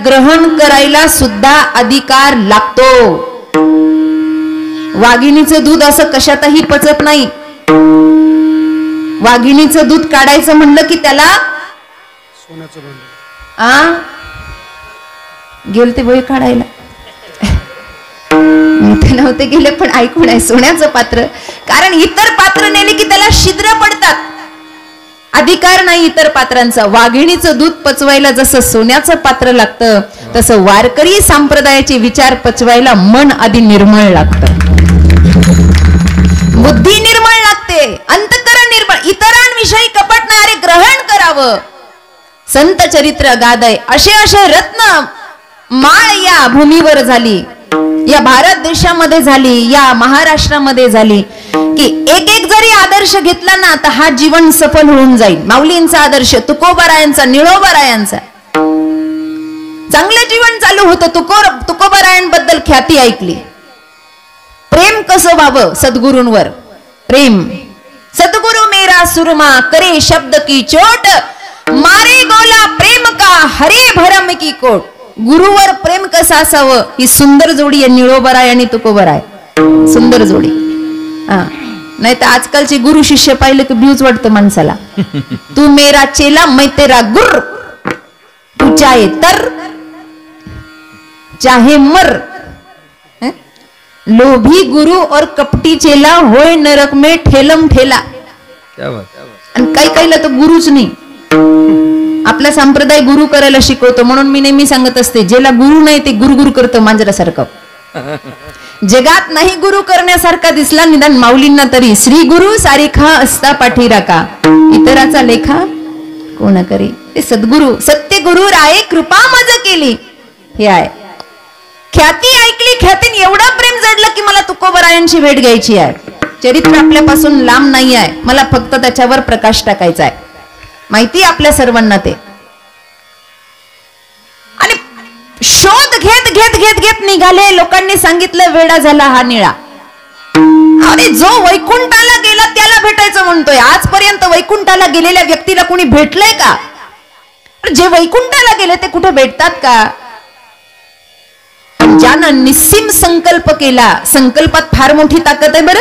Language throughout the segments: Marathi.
ग्रहण करायला सुद्धा अधिकार लागतो. वाघिणीचं दूध असं कशातही पचत नाही. वाघिणीचं दूध काढायचं म्हणलं की त्याला सोन्याचं भांड गेलते बळी काढायला. मी तर नव्हते गेले पण ऐकून आहे सोन्याचं पात्र. कारण इतर पात्र नेले की त्याला छिद्र पडतात. अधिकार नाही इतर पात्रांचा. वाघिणीचं दूध पचवायला जसं सोन्याचं पात्र लागतं तसं वारकरी संप्रदायाचे विचार पचवायला मन आधी निर्मळ लागतं. बुद्धी निर्मळ लागते, अंतःकरण निर्मळ. इतरांविषयी कपट नाही. अरे ग्रहण करावं. संत चरित्र गादय असे असे रत्न माळ या भूमीवर झाली, या भारत देशामध्ये झाली, या महाराष्ट्रामध्ये झाली की एक एक जरी आदर्श घेतला ना तर हा जीवन सफल होऊन जाईल. माऊलींचा आदर्श, तुकोबारायांचा, निळोबारायांचा चांगलं जीवन चालू होतं. तुकोबारायांबद्दल ख्याती ऐकली. प्रेम कसं व्हावं सद्गुरूंवर. प्रेम सद्गुरु मेरा सुरमा करे शब्द की चोट, मारे गोला प्रेम का हरे भरम की कोट. गुरुवर प्रेम कसं असावं ही सुंदर जोडी आहे निळोबराय आणि तुकोबराय. सुंदर जोडी. नाही तर आजकालचे गुरु शिष्य पाहिले की भीऊच वाटतं माणसाला. तू मेरा चेला मैं तेरा गुर, तू चाहे तर चाहे मर. लोभी गुरु और कपटी चेला होय नरक में ठेलम ठेला. आणि काही काहीला तर गुरुच नाही. आपला संप्रदाय गुरु करायला शिकवतो. म्हणून मी नेहमी सांगत असते ज्याला गुरु नाही ते गुरु करतं मांजरासारखं. जगात नाही गुरु करण्यासारखा दिसला निदान माऊलींना तरी. श्री गुरु सारिखा असता पाठीराखा, इतराचा लेखा कोण करी. ते सद्गुरु सत्य गुरु राये कृपा मज केली. हे आहे. ख्याती ऐकली, ख्यातीन एवढं प्रेम जडलं की मला तुकोबरायांची भेट घ्यायची आहे. चरित्र आपल्यापासून लांब नाही आहे, मला फक्त त्याच्यावर प्रकाश टाकायचा आहे. माहिती आपल्या सर्वांना ते. आणि शोध घेत घेत घेत घेत निघाले. लोकांनी सांगितलं वेडा झाला हा निळा. अरे जो वैकुंठाला गेला त्याला भेटायचं म्हणतोय. आजपर्यंत वैकुंठाला गेलेल्या व्यक्तीला कोणी भेटलंय का? जे वैकुंठाला गेले ते कुठे भेटतात का? ज्यानं निस्सीम संकल्प केला, संकल्पात फार मोठी ताकद आहे बरं.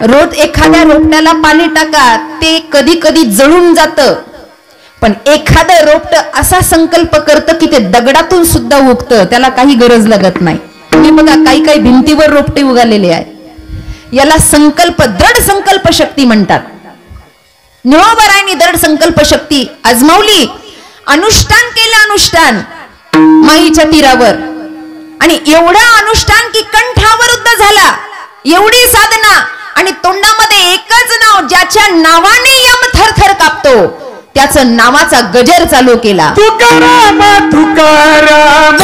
रोज एखाद्या रोपट्याला पाणी टाका, ते कधी कधी जळून जातं. पण एखादं रोपट असा संकल्प करतं की ते दगडातून सुद्धा उगतं, त्याला काही गरज लागत नाही. तुम्ही बघा काही काही भिंतीवर रोपटे उगालेले आहेत. याला संकल्प, दृढ संकल्प शक्ती म्हणतात. निळोबरायांनी दृढ संकल्प शक्ती आजमावली. अनुष्ठान केलं, अनुष्ठान माईच्या तीरावर. आणि एवढा अनुष्ठान की कंठावरुद्ध झाला. एवढी साधना आणि तोंडामध्ये एकच नाव, ज्याच्या नावाने यम थरथर कापतो त्याचं नावाचा गजर चालू केला. तुकाराम तुकाराम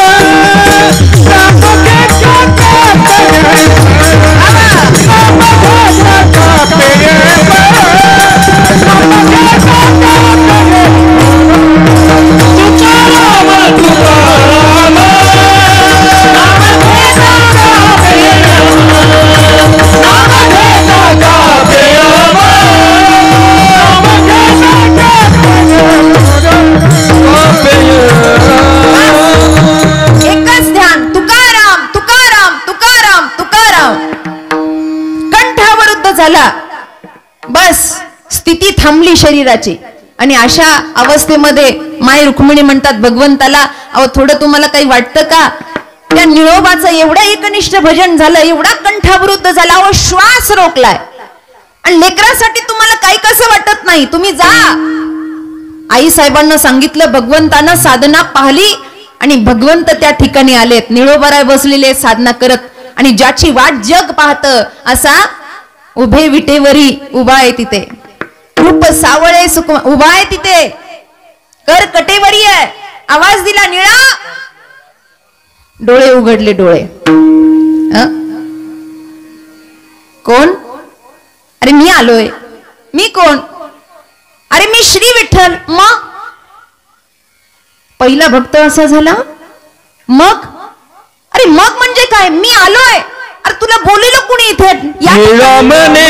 बस स्थिती थांबली शरीराची. आणि अशा अवस्थेमध्ये माय रुक्मिणी म्हणतात भगवंताला, अहो थोडं तुम्हाला काही वाटतं का? त्या निळोबाचं एवढं एकनिष्ठ भजन झालं, एवढा कंठावरुद्ध झाला, अहो श्वास रोखलाय. आणि लेकरासाठी तुम्हाला काही कसं वाटत नाही. तुम्ही जा. आई साहेबांना सांगितलं. भगवंतानं साधना पाहिली आणि भगवंत त्या ठिकाणी आलेत. निळोबाराय बसलेले साधना करत. आणि ज्याची वाट जग पाहत असा उभे विटेवरी उभा आहे तिथे. रूप सावळे सुख उभा आहे तिथे. कर कटेवरी आहे. आवाज दिला निळा. डोळे उघडले डोळे. कोण? अरे मी आलोय. मी कोण? अरे मी श्री विठ्ठल. मग पहिला भक्त असा झाला. मग अरे मग म्हणजे काय? मी आलोय. अरे तुला बोलिलो कुणी इथे? निळामने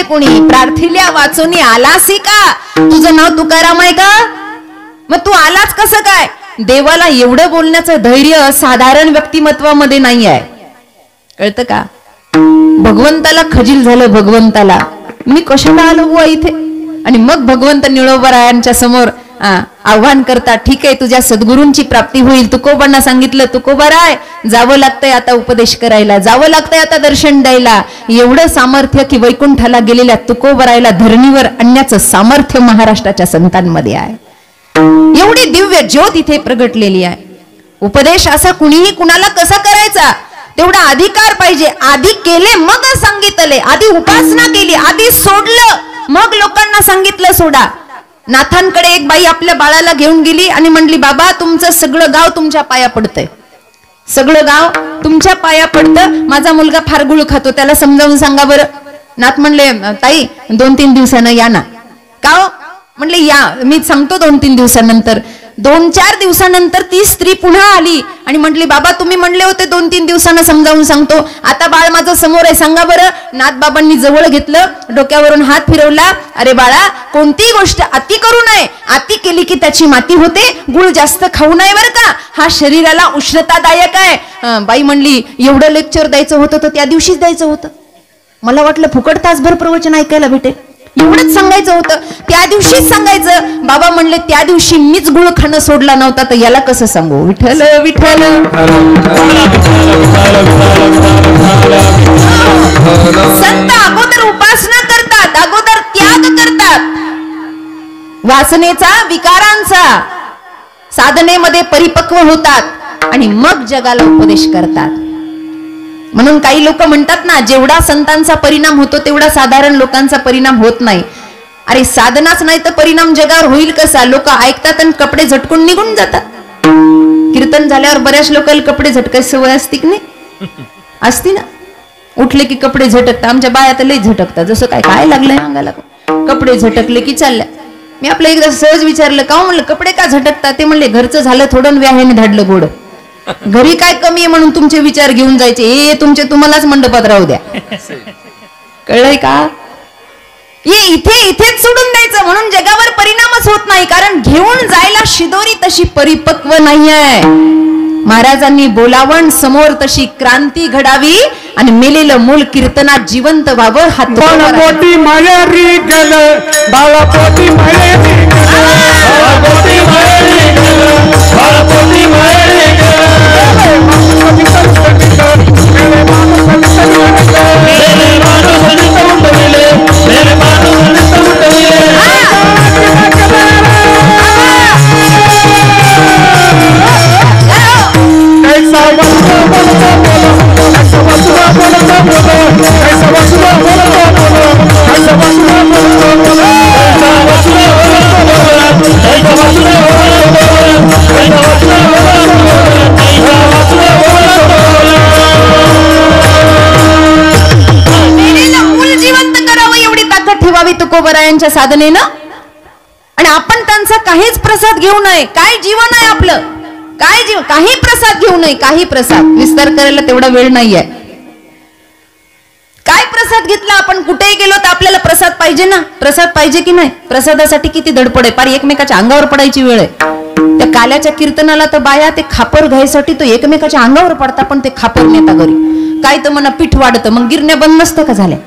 कुणी प्रार्थिल्या वाचोनी आलासी का? तुझं नाव तुकाराम आहे का? मग तू आलाच कसं काय? देवाला एवढं बोलण्याचं धैर्य साधारण व्यक्तिमत्वामध्ये नाही आहे, कळतं का? भगवंताला खजील झालं, भगवंताला मी कशाला आलो बुवा इथे? आणि मग भगवंत निळोबारायांच्या समोर आव्हान करतात, ठीक आहे तुझ्या सद्गुरूंची प्राप्ती होईल. तुकोबांना सांगितलं, तुकोबाराय जावं लागतंय आता उपदेश करायला, जावं लागतंय आता दर्शन द्यायला. एवढं सामर्थ्य की वैकुंठाला गेलेल्या तुकोबारायला धरणीवर आणण्याचं सामर्थ्य महाराष्ट्राच्या संतांमध्ये आहे. एवढी दिव्य ज्योत इथे प्रगटलेली आहे. उपदेश असा कुणीही कुणाला कसा करायचा तेवढा अधिकार पाहिजे. आधी केले मग सांगितले, आधी उपासना केली, आधी सोडलं मग लोकांना सांगितलं सोडा. नाथांकडे एक बाई आपल्या बाळाला घेऊन गेली आणि म्हणली, बाबा तुमचं सगळं गाव तुमच्या पाया पडतंय, सगळं गाव तुमच्या पाया पडतं, माझा मुलगा फार गुळ खातो, त्याला समजावून सांगा बरं. नाथ म्हणले, ताई 2-3 दिवसानं या ना. का हो? म्हणले या, मी सांगतो 2-3 दिवसानंतर. 2-4 दिवसानंतर ती स्त्री पुन्हा आली आणि म्हटली, बाबा तुम्ही म्हणले होते 2-3 दिवसानं समजावून सांगतो, आता बाळ माझं समोर आहे, सांगा बरं. नाथबाबांनी जवळ घेतलं, डोक्यावरून हात फिरवला, अरे बाळा कोणतीही गोष्ट अति करू नये, अति केली की त्याची माती होते, गुळ जास्त खाऊ नये बरं का, हा शरीराला उष्णतादायक आहे. बाई म्हणली, एवढं लेक्चर द्यायचं होतं तर त्या दिवशीच द्यायचं होतं, मला वाटलं फुकट तासभर प्रवचन ऐकायला भेटेल, एवढंच सांगायचं होतं, त्या दिवशीच सांगायचं. बाबा म्हणले, त्या दिवशी मीच गुळ खाणं सोडला नव्हता तर याला कसं सांगू? विठ्ठल विठ्ठल. संत अगोदर उपासना करतात, अगोदर त्याग करतात वासनेचा, विकारांचा, साधनेमध्ये परिपक्व होतात आणि मग जगाला उपदेश करतात. म्हणून काही लोक म्हणतात ना, जेवढा संतांचा परिणाम होतो तेवढा साधारण लोकांचा परिणाम होत नाही. अरे साधनाच नाही तर परिणाम जगावर होईल कसा? लोक ऐकतात आणि कपडे झटकून निघून जातात. कीर्तन झाल्यावर बऱ्याच लोकांना कपडे झटकायची सवय असते की नाही? असती ना, उठले की कपडे झटकतात. आमच्या बाया तर लई झटकतात, जसं काय काय लागलंय अंगाला, कपडे झटकले की चालल्या. मी आपलं एकदा सहज विचारलं, का म्हणलं कपडे का झटकतात? ते म्हणले, घरचं झालं थोडं व्याह्याने धाडलं गोड, घरी काय कमी आहे म्हणून तुमचे विचार घेऊन जायचे, हे तुमचे तुम्हालाच मंडपात राहू द्या. कळलंय का? हे इथेच सोडून द्यायचं, म्हणून जगावर परिणामच होत नाही, कारण घेऊन जायला शिदोरी तशी परिपक्व नाहीये. महाराजांनी बोलावण समोर तशी क्रांती घडावी आणि मेलेलं मूल कीर्तनात जिवंत व्हावं. पोटी मायारी गेलं, बाळापोटी मायारी गेलं, पोटी मायारी गेलं, बाळापोटी मायारी गेलं. तुकोबरायांच्या साधनेनं, आणि आपण त्यांचा काहीच प्रसाद घेऊ नये. काय जीवन आहे आपलं? काय जीवन? काही प्रसाद घेऊ नये, काही प्रसाद. विस्तार करायला तेवढा वेळ नाहीये. काय प्रसाद घेतला आपण? कुठेही गेलो तर आपल्याला प्रसाद पाहिजे ना, प्रसाद पाहिजे की नाही? प्रसादासाठी किती धडपड आहे, पार एकमेकाच्या अंगावर पडायची वेळ आहे. त्या काल्याच्या कीर्तनाला तर बाया ते खापर घ्यायसाठी तो एकमेकाच्या अंगावर पडता, पण ते खापर नेता घरी. काय तर म्हणा पीठ वाढतं, मग गिरण्या बंद नसतं का झाल्या?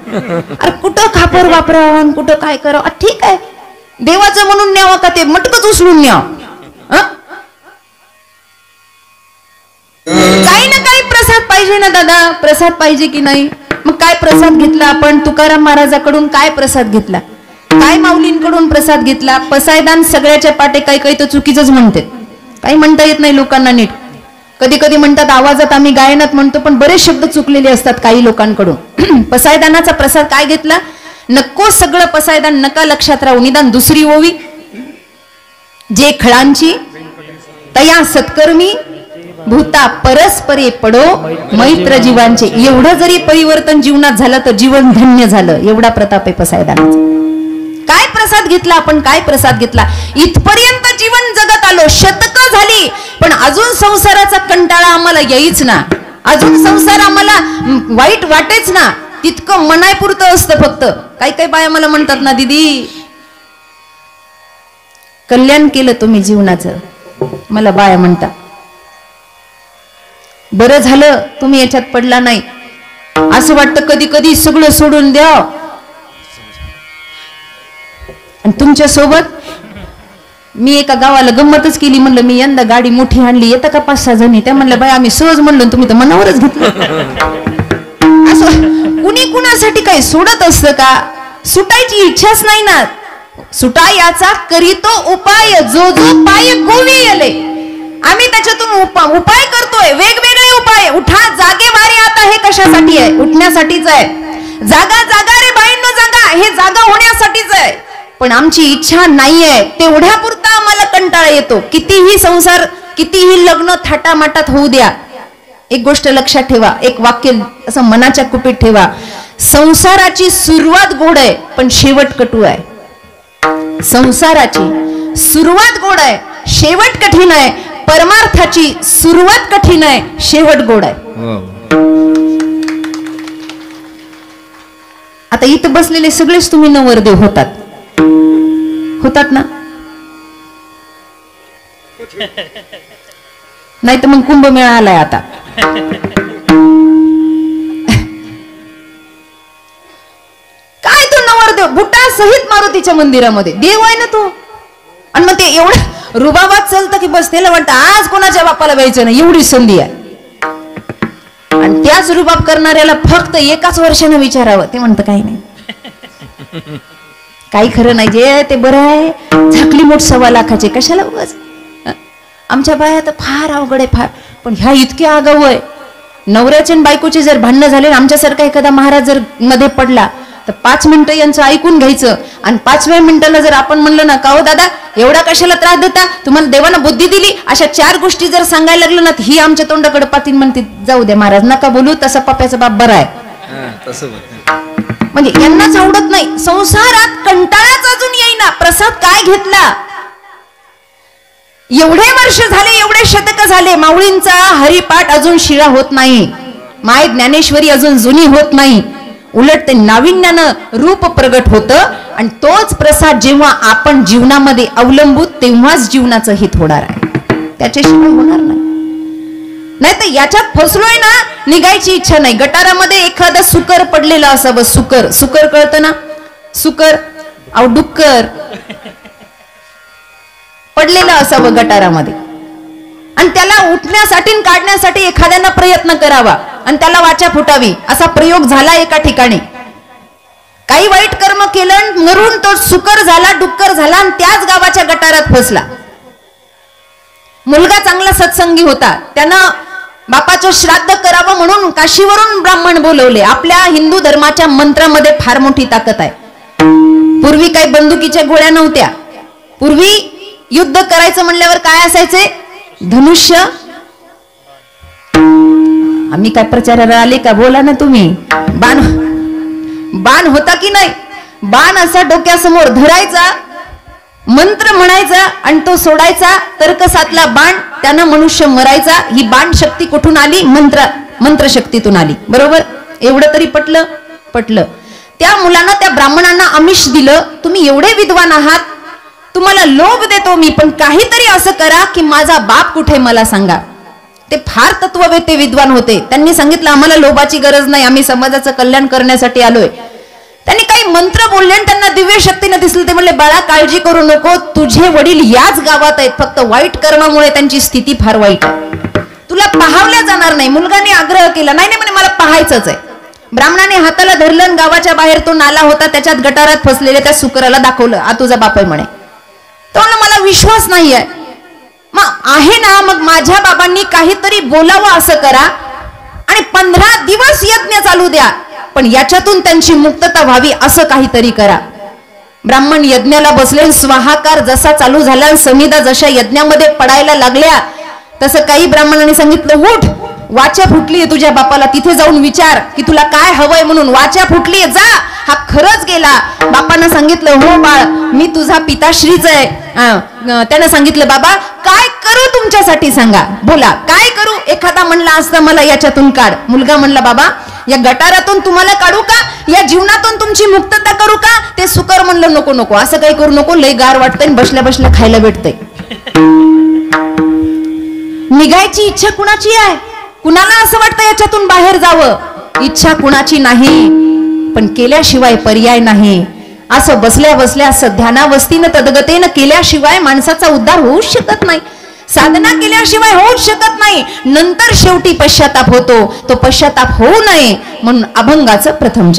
अरे कुठं खापर वापरावं, कुठं काय करावं? ठीक आहे, देवाचं म्हणून न्यावं का ते मटकच उचलून न्यावं? काही ना काही प्रसाद पाहिजे ना दादा, प्रसाद पाहिजे की नाही? मग काय प्रसाद घेतला आपण? तुकाराम महाराजाकडून काय प्रसाद घेतला? काय माऊलींकडून प्रसाद घेतला? पसायदान सगळ्याच्या पाटे. काही काही तर चुकीचंच म्हणते, काही म्हणता येत नाही लोकांना नीट. कधी कधी म्हणतात आवाजात, आम्ही गायनात म्हणतो, पण बरेच शब्द चुकलेले असतात काही लोकांकडून. पसायदानाचा प्रसाद काय घेतला? नको सगळं पसायदान नका लक्षात राहू, निदान दुसरी ओवी, जे खळांची तया सत्कर्मी भूता परस्परे पडो मैत्र जीवांचे. एवढं जरी परिवर्तन जीवनात झालं तर जीवन धन्य झालं. एवढा प्रताप आहे पसायदानाचा. काय प्रसाद घेतला आपण? काय प्रसाद घेतला? इथपर्यंत जीवन जगत आलो, शतकं झाली, पण अजून संसाराचा कंटाळा आम्हाला येईच ना, अजून संसार आम्हाला वाईट वाटेच ना. तितकं मनायपुरतं असतं फक्त. काही काही बाया मला म्हणतात ना, दीदी कल्याण केलं तुम्ही जीवनाचं. मला बाया म्हणतात बरं झालं तुम्ही याच्यात पडला नाही. असं वाटतं कधी कधी सगळं सोडून द्या. आणि तुमच्या सोबत मी एका गावाला गंमतच केली. म्हणलं मी यंदा गाडी मोठी आणली, येतं का 5-6 जणी? त्या म्हणलं बाई आम्ही सहज म्हणलो, तुम्ही तर मनावरच घेतलं. असं कुणी कुणासाठी काही सोडत असतं का? सुटायची इच्छाच नाही ना. सुटा याचा करीतो उपाय, जो जो पाय गोवी येले. आम्ही त्याच्यातून उपाय करतोय, वेगवेगळे उपाय. उठा जागे वारे, आता हे कशासाठी आहे? उठण्यासाठीच आहे. जागा जागा रे बाईंनो जागा, हे जागा होण्यासाठीच आहे. पण आमची इच्छा नाहीये, तेवढ्यापुरता आम्हाला कंटाळा येतो. कितीही संसार, कितीही लग्न थाटामाटात होऊ द्या, एक गोष्ट लक्षात ठेवा, एक वाक्य असं मनाच्या कुपीत ठेवा. संसाराची सुरुवात गोड आहे पण शेवट कटू आहे. संसाराची सुरुवात गोड आहे, शेवट कठीण आहे. परमार्थाची सुरुवात कठीण आहे, शेवट गोड आहे. आता इथं बसलेले सगळेच तुम्ही नवरदेव होतात ना? नाही तर मग कुंभमेळा आलाय आता. काय तो नवरदेव बुटा सहित मारुतीच्या मंदिरामध्ये देव आहे ना तो. आणि मग ते एवढं रुबाबात चालतं की बस त्याला वाटतं आज कोणाच्या बापाला व्हायचं नाही, एवढी संधी आहे. आणि त्याच रुबाब करणाऱ्याला फक्त एकाच वर्षानं विचारावं, ते म्हणतं काही नाही, काही खरं नाही, जे ते बरं आहे. झाकली मोठ 1.25 लाखाचे कशाला उगाच. आमच्या बाया तर फार अवघड आहे फार. पण ह्या इतक्या आगाऊ आहे. नवऱ्याचे आणि बायकोचे जर भांडणं झाले, आमच्यासारखा एखादा महाराज जर मध्ये पडला तर 5 मिनिटं यांचं ऐकून घ्यायचं. आणि 5व्या मिनिटाला जर आपण म्हणलं ना, का हो दादा एवढा कशाला त्रास देता, तुम्हाला देवानं बुद्धी दिली, अशा 4 गोष्टी जर सांगायला लागलं ना, ही आमच्या तोंडाकडे पातीन म्हणते, जाऊ दे महाराज नका बोलू, तसा पप्याचा बाप बरा आहे. म्हणजे यांनाच आवडत नाही. संसारात कंटाळाच अजून येईना. प्रसाद काय घेतला? एवढे वर्ष झाले, एवढे शतक झाले, माऊलींचा हरिपाठ अजून शिळा होत नाही. माय ज्ञानेश्वरी अजून जुनी होत नाही. उलट ते नाविन्यानं रूप प्रगट होतं. आणि तोच प्रसाद जेव्हा आपण जीवनामध्ये अवलंबू, तेव्हाच जीवनाचं हित होणार आहे, त्याच्याशिवाय होणार नाही. नाही तर याच्यात फसलोय ना, निघायची इच्छा नाही. गटारामध्ये एखादा सुकर पडलेला असावं. सुकर कळतं ना? सुकर अहो डुक्कर पडलेलं असावं गटारामध्ये. आणि त्याला उठण्यासाठी काढण्यासाठी एखाद्यानं प्रयत्न करावा आणि त्याला वाचा फुटावी. असा प्रयोग झाला एका ठिकाणी. काही वाईट कर्म केलं, मरून तो सुकर झाला, डुक्कर झाला आणि त्याच गावाच्या गटारात फसला. मुलगा चांगला सत्संगी होता. त्यानं बापाचं श्राद्ध करावं म्हणून काशीवरून ब्राह्मण बोलवले. आपल्या हिंदू धर्माच्या मंत्रामध्ये फार मोठी ताकद आहे. पूर्वी काही बंदुकीच्या गोळ्या नव्हत्या. पूर्वी युद्ध करायचं म्हणल्यावर काय असायचे? धनुष्य. आम्ही काय प्रचाराला आले का? बोला ना तुम्ही. बाण होता की नाही? बाण असा डोक्यासमोर धरायचा, मंत्र म्हणायचा आणि तो सोडायचा. तर्कसातला बाण, त्यानं मनुष्य मरायचा. ही बाण शक्ती कुठून आली? मंत्र शक्तीतून आली. बरोबर? एवढं तरी पटलं. त्या मुलानं त्या ब्राह्मणांना आमिष दिलं, तुम्ही एवढे विद्वान आहात, तुम्हाला लोभ देतो मी, पण काहीतरी असं करा की माझा बाप कुठे मला सांगा. ते फार तत्ववेत्ते विद्वान होते. त्यांनी सांगितलं आम्हाला लोभाची गरज नाही, आम्ही समाजाचं कल्याण करण्यासाठी आलोय. त्यांनी काही मंत्र बोलले आणि त्यांना दिव्य शक्तीने दिसलं. ते म्हणले बाळा काळजी करू नको, तुझे वडील याच गावात आहेत, फक्त वाईट कर्मामुळे त्यांची स्थिती फार वाईट आहे, तुला पाहावल्या जाणार नाही. मुलगाने आग्रह केला. नाही म्हणे मला पाहायचंच आहे. ब्राह्मणाने हाताला धरलं, गावाच्या बाहेर तो नाला होता, त्याच्यात गटारात फसलेले त्या सुकराला दाखवलं, आ तुझा बाप आहे म्हणे. तो म्हणला मला विश्वास नाहीये. मग आहे ना, मग माझ्या बाबांनी काहीतरी बोलावं असं करा आणि 15 दिवस यज्ञ चालू द्या, पण याच्यातून त्यांची मुक्तता व्हावी असं काहीतरी करा. ब्राह्मण यज्ञाला बसले. स्वाहाकार जसा चालू झाला, समिधा जशा यज्ञामध्ये पडायला लागल्या, तसं काही ब्राह्मणांनी सांगितलं उठ, वाचा फुटलीये तुझ्या बापाला, तिथे जाऊन विचार की तुला काय हवंय म्हणून. वाचा फुटलीये, जा. हा खरंच गेला. बापानं सांगितलं हो बाळ, मी तुझा पिताश्रीच आहे. त्यानं सांगितलं बाबा काय करू तुमच्यासाठी सांगा, बोला काय करू. एखादा म्हणला असता मला याच्यातून काढ. मुलगा म्हणला बाबा या गटारातून तुम्हाला काढू का, या जीवनातून तुमची मुक्तता करू का? ते सुकर म्हणलं नको नको, असं काही करू नको, लय गार वाटतंय, बसल्या बसल्या खायला भेटतंय. निघायची इच्छा कुणाची आहे? कुणाला असं वाटतं याच्यातून बाहेर जावं? इच्छा कुणाची नाही, पण केल्याशिवाय पर्याय नाही. असं बसल्या बसल्या असं ध्यानावस्थीनं तदगतेनं केल्याशिवाय माणसाचा उद्धार होऊच शकत नाही. साधना केल्याशिवाय होऊच शकत नाही. नंतर शेवटी पश्चाताप होतो. तो पश्चाताप होऊ नये म्हणून अभंगाचं प्रथम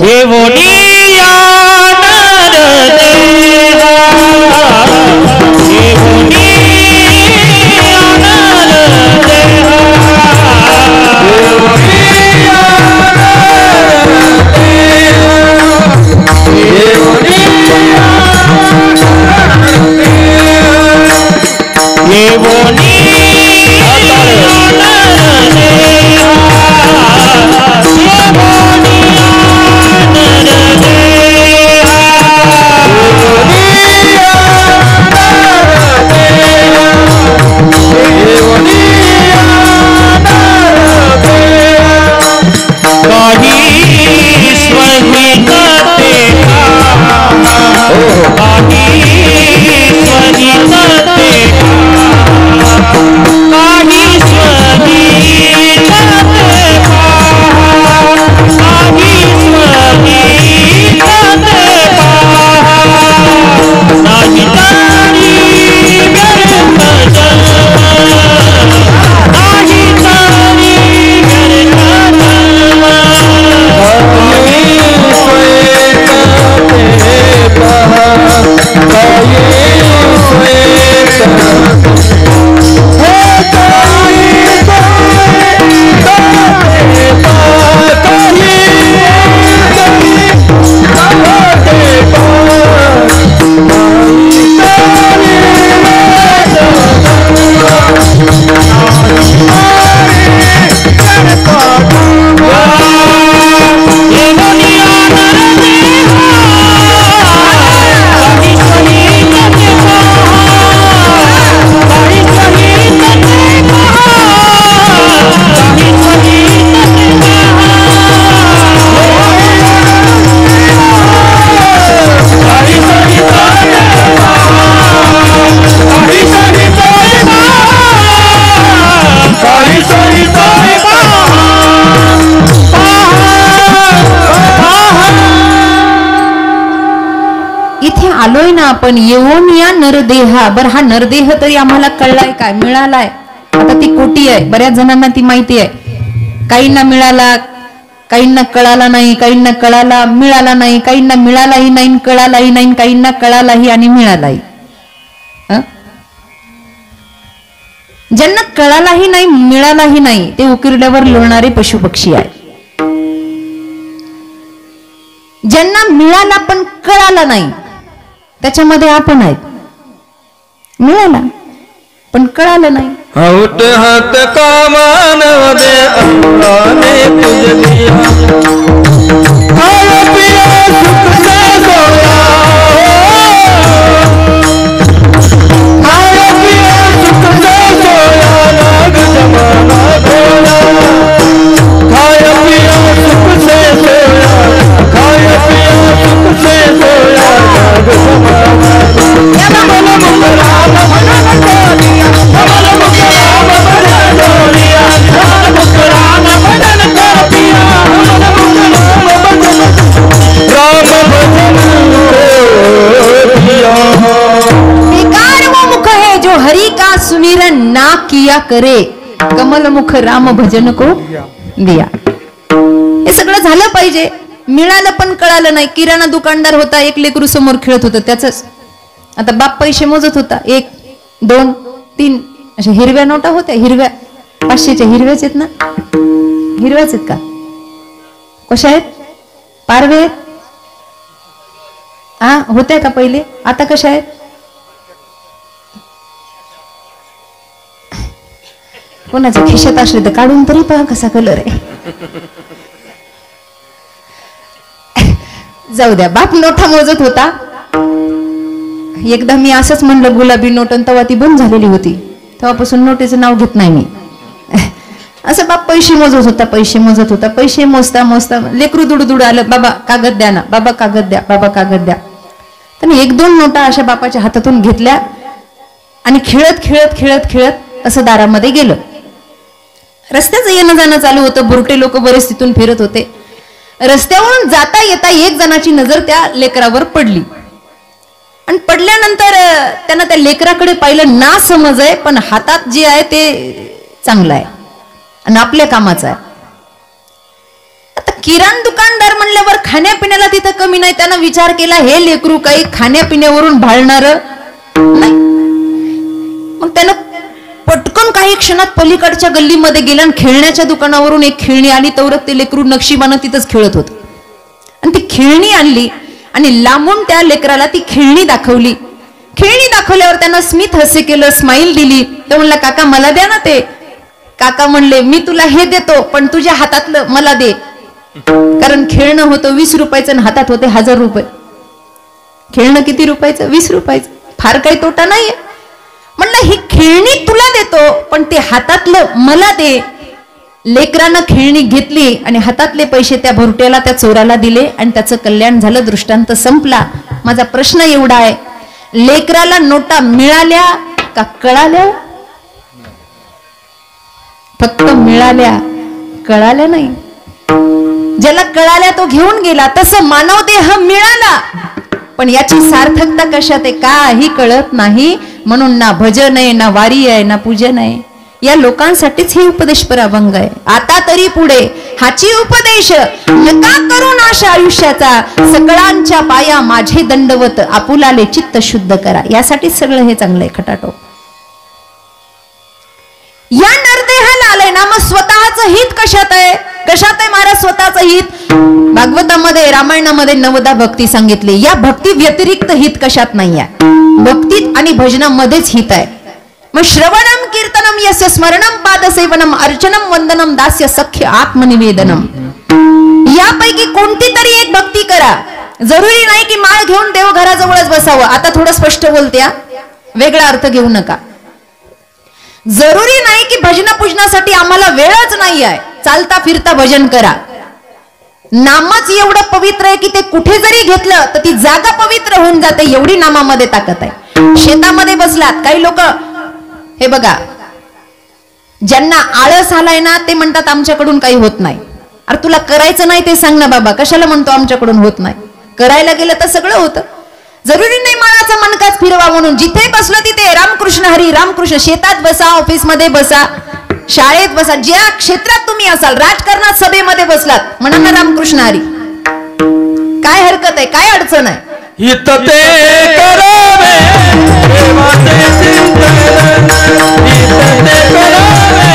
आलोय ना आपण. येऊन या नरदेहा. बर हा नरदेह तरी आम्हाला कळलाय काय, मिळालाय. आता ती कोटी आहे, बऱ्याच जणांना ती माहिती आहे. काहींना मिळाला, काहींना कळाला नाही, काहींना कळाला मिळाला नाही, काहींना मिळालाही नाही कळालाही नाही, काहींना कळालाही आणि मिळालाही. ज्यांना कळालाही नाही मिळालाही नाही ते उकिरड्यावर लोळणारे पशुपक्षी आहे. ज्यांना मिळाला पण कळाला नाही त्याच्यामध्ये आपण आहेत. मिळाला पण कळालं नाही. हात हात कामान दे अल्लाने तुझे दिया, खाया पिया सुख से सोया, खाया पिया सुख से सोया, नाग जमाना धोया, खाया पिया सुख से सोया, खाया पिया सुख से सोया, नाग जमाना बेकार वो मुख है जो हरि का सुमिरन ना किया करे, कमल मुख राम भजन को दिया. हे सगळं झालं पाहिजे. मिळालं पण कळालं नाही. किराणा दुकानदार होता, एक लेकरू समोर खेळत होतं त्याच. आता बाप पैसे मोजत होता. 1 2 3 अशा हिरव्या नोटा होत्या. हिरव्या 500च्या हिरव्याच आहेत ना, हिरव्याच आहेत का, कशा आहेत, पारवे आहेत? हा होत्या का पहिले, आता कशा आहेत? कोणाच्या खिशात असले तर काढून तरी पहा कसा कलर आहे. जाऊ द्या. बाप नोटा मोजत होता. एकदा मी असंच म्हणलं गुलाबी नोट, आणि तेव्हा ती बंद झालेली होती. तेव्हापासून नोटेचं नाव घेत नाही मी. असं बाप पैसे मोजत होता, पैसे मोजत होता. पैसे मोजता मोजता लेकरू दुडदुड आलं, बाबा कागद द्या ना, बाबा कागद द्या, बाबा कागद द्या. त्याने 1-2 नोटा अशा बापाच्या हातातून घेतल्या आणि खेळत खेळत खेळत खेळत असं दारामध्ये गेलं. रस्त्याचं येणं जाणं चालू होतं. बुरटे लोक बरेच तिथून फिरत होते. रस्त्यावरून जाता येता एक जणाची नजर त्या लेकरावर पडली आणि पडल्यानंतर त्यानं त्या लेकराकडे पाहिलं. ना समज आहे, पण हातात जे आहे ते चांगलं आहे आणि आपल्या कामाचं आहे. आता किराण दुकानदार म्हणल्यावर खाण्यापिण्याला तिथं कमी नाही. त्यानं विचार केला, हे लेकरू काही खाण्यापिण्यावरून भाळणार नाही. मग त्यानं पटकन काही क्षणात पलीकडच्या गल्लीमध्ये गेला आणि खेळण्याच्या दुकानावरून एक खेळणी आली. तवरत ते लेकरू नक्षीबानं तिथंच खेळत होतं आणि ती खेळणी आणली आणि लांबून त्या लेकराला ती खेळणी दाखवली. खेळणी दाखवल्यावर त्यानं स्मित हास्य केलं, स्माईल दिली. तो म्हणला, काका मला द्या ना ते. काका म्हणले, मी तुला हे देतो, पण तुझ्या हातातलं मला दे. कारण खेळणं होतं 20 रुपयाचं आणि हातात होते 1000 रुपये. खेळणं किती रुपयाचं? 20 रुपयाचं. फार काही तोटा नाहीये. म्हणलं, ही खेळणी तुला देतो, पण ते हातातलं मला दे. लेकरानं खेळणी घेतली आणि हातातले पैसे त्या भुरट्याला, त्या चोराला दिले आणि त्याचं कल्याण झालं. दृष्टांत संपला. माझा प्रश्न एवढा आहे, लेकराला नोटा मिळाल्या का कळाल्या? फक्त मिळाल्या, कळाल्या नाही. ज्याला कळाल्या तो घेऊन गेला. तसं मानव देह मिळाला, पण याची सार्थकता कशात आहे काही कळत नाही. म्हणून ना भजन आहे, ना वारी आहे, ना पूजन आहे. या लोकांसाठीच हे उपदेश पराभंग आहे. आता तरी पुढे हाची उपदेश नका करू नाश आयुष्याचा. सकळांच्या पाया माझे दंडवत, आपुलाले चित्त शुद्ध करा. यासाठीच सगळं हे चांगलं आहे खटाटो. या नरदेहाला आलंय ना, मग स्वतःचं हित कशात आहे? कशात आहे महाराज स्वतःचं हित? भागवतामध्ये, रामायणामध्ये 9दा भक्ती सांगितली. या भक्ती व्यतिरिक्त हित कशात नाही आहे. भक्तीत आणि भजनामध्येच हित आहे. मग श्रवणम कीर्तनम यस्य स्मरणम पादसेवनम अर्चनम वंदनम दास्य सख्य आत्मनिवेदनम. यापैकी कोणती तरी एक भक्ती करा. जरुरी नाही की माळ घेऊन देवघराजवळच बसावं. आता थोडं स्पष्ट बोलत्या, वेगळा अर्थ घेऊ नका. जरुरी नाही की भजन पूजनासाठी आम्हाला वेळच नाही आहे. चालता फिरता भजन करा. नामच एवढं पवित्र आहे की ते कुठे जरी घेतलं तर ती जागा पवित्र होऊन जाते. एवढी नामामध्ये ताकद आहे. शेतामध्ये बसलात, काही लोक हे बघा, ज्यांना आळस आलाय ना ते म्हणतात आमच्याकडून काही होत नाही. अरे तुला करायचं नाही ते सांग ना बाबा, कशाला म्हणतो आमच्याकडून होत नाही? करायला गेलं तर सगळं होतं. जरुरी नाही माळाचा मनकाच फिरवा म्हणून. जिथे बसलं तिथे रामकृष्ण हरी रामकृष्ण. शेतात बसा, ऑफिस मध्ये बसा, शाळेत बसा, ज्या क्षेत्रात तुम्ही असाल, राजकारणात सभेमध्ये बसलात, म्हणा ना रामकृष्ण हरी. काय हरकत आहे? काय अडचण आहे? हित ते करावे देवाचे चिंतन, हित ते करावे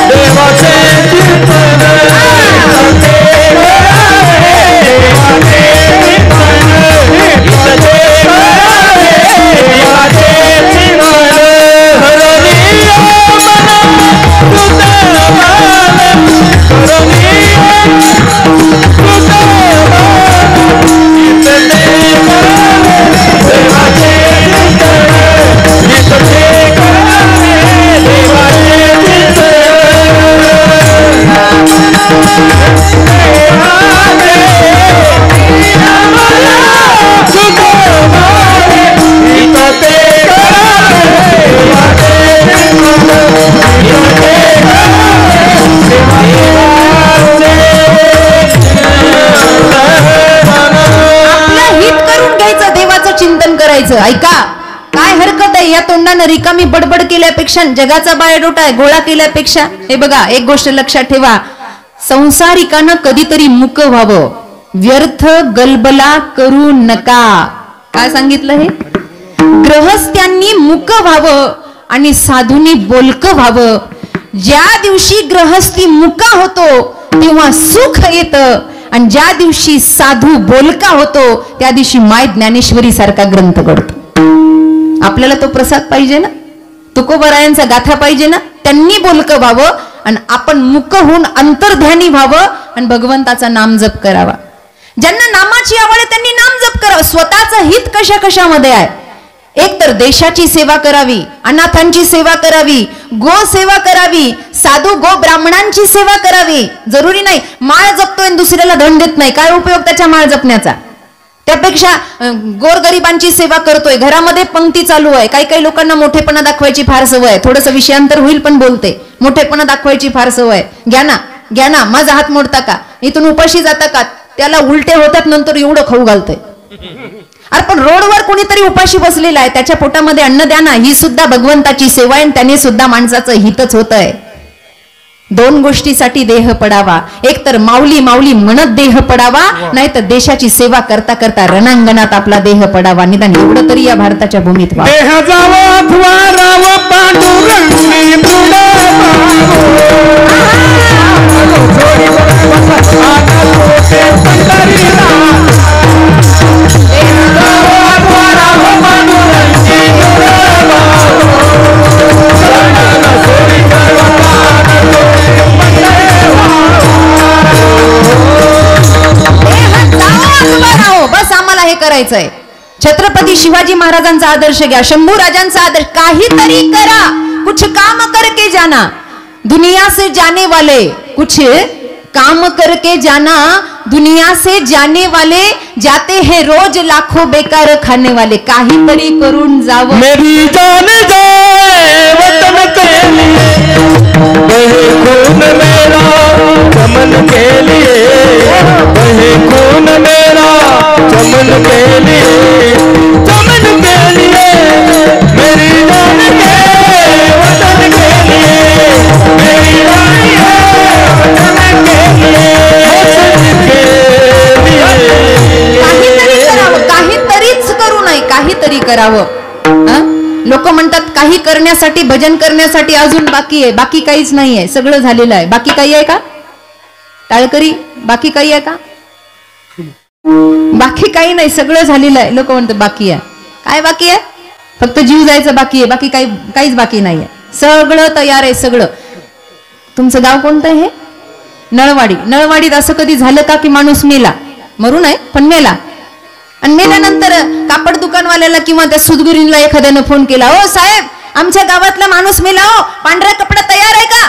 देवाचे चिंतन, हित ते करावे देवाचे चिंतन, हित ते करावे देवाचे चिंतन. हरनिया मन सुतमान, हरनिया सुतमान, हित ते करावे देवाचे चिंतन, हित ते करावे देवाचे चिंतन. ऐका, काय हरकत आहे? या तोंडानं रिकामी बडबड केल्यापेक्षा, जगाचा बायोडोटा गोळा केल्यापेक्षा, हे बघा एक गोष्ट लक्षात ठेवा, संसारिकानं कधीतरी मुक व्हावं. व्यर्थ गलबला करू नका. काय सांगितलं हे? ग्रहस्थ्यांनी मुक व्हावं आणि साधूंनी बोलक व्हावं. ज्या दिवशी ग्रहस्थी मुका होतो तेव्हा सुख येतं आणि ज्या दिवशी साधू बोलका होतो त्या दिवशी माय ज्ञानेश्वरी सारखा ग्रंथ घडतो. आपल्याला तो प्रसाद पाहिजे ना, तुकोबरायांचा गाथा पाहिजे ना. त्यांनी बोलकं व्हावं आणि आपण मुक होऊन अंतर्ध्यानी व्हावं आणि भगवंताचा नाम जप करावा. ज्यांना नामाची आवड आहे त्यांनी नाम जप करावं. स्वतःचं हित कशा कशामध्ये आहे? एक तर देशाची सेवा करावी, अनाथांची सेवा करावी, गो सेवा करावी, साधू गो ब्राह्मणांची सेवा करावी. जरुरी नाही माळ जपतोय दुसऱ्याला धन देत नाही, काय उपयोग त्याच्या माळ जपण्याचा. त्यापेक्षा गोरगरिबांची सेवा करतोय, घरामध्ये पंक्ती चालू आहे. काही काही लोकांना मोठेपणा दाखवायची फार सवय आहे. थोडंसं विषयांतर होईल पण बोलते. मोठेपणा दाखवायची फार सवय आहे. घ्या ना माझा हात मोडता का, इथून उपाशी जाता का, त्याला उलटे होतात नंतर एवढं खाऊ घालतोय. अरे पण रोडवर कोणीतरी उपाशी बसलेला आहे, त्याच्या पोटामध्ये अन्न द्या ना, ही सुद्धा भगवंताची सेवा आहे, त्याने सुद्धा माणसाचं हितच होत आहे. दोन गोष्टीसाठी देह पडावा, एक तर माऊली माऊली म्हणत देह पडावा, नाही तर देशाची सेवा करता करता रणांगणात आपला देह पडावा. निदान एवढं तरी या भारताच्या भूमीत व्हा. देह जावा अथवा राव पांडुरंगी बस आम्हाला हे करायचंय. छत्रपती शिवाजी महाराजांचा आदर्श घ्या, शंभू राजांचा आदर्श. काहीतरी करा, कुछ काम करके जाना, दुनिया से जाने वाले, कुछ काम करके जाना, दुनिया से जाने वाले जाते हैं रोज लाखों बेकार खाने वाले. काहीतरी करून जावं. मेरी जान जाए वतन के लिए, बहे खून मेरा चमन के लिए, बहे खून मेरा चमन के लिए, चमन के लिए, मेरी जान गए वतन के लिए, मेरी जान गए वतन के लिए, काहीतरी करावं, काहीतरीच करू नये, काहीतरी करावं. लोक म्हणतात काही करण्यासाठी, भजन करण्यासाठी अजून बाकी आहे. बाकी काहीच नाही आहे, सगळं झालेलं आहे. बाकी काही आहे का टाळकरी? बाकी काही आहे का? बाकी काही नाही, सगळं झालेलं आहे. लोक म्हणतात बाकी आहे. काय बाकी आहे? फक्त जीव जायचं बाकी आहे, बाकी काहीच बाकी नाही आहे. सगळं तयार आहे, सगळं. तुमचं गाव कोणतं आहे? नळवाडी. नळवाडीत असं कधी झालं का की माणूस मेला? मरू नये पण मेला, आणि मेल्यानंतर कापड दुकानवाल्याला किंवा त्या सुदगुरीला एखाद्यानं फोन केला, ओ साहेब आमच्या गावातला माणूस मेला, हो पांढरा कपडा तयार आहे का?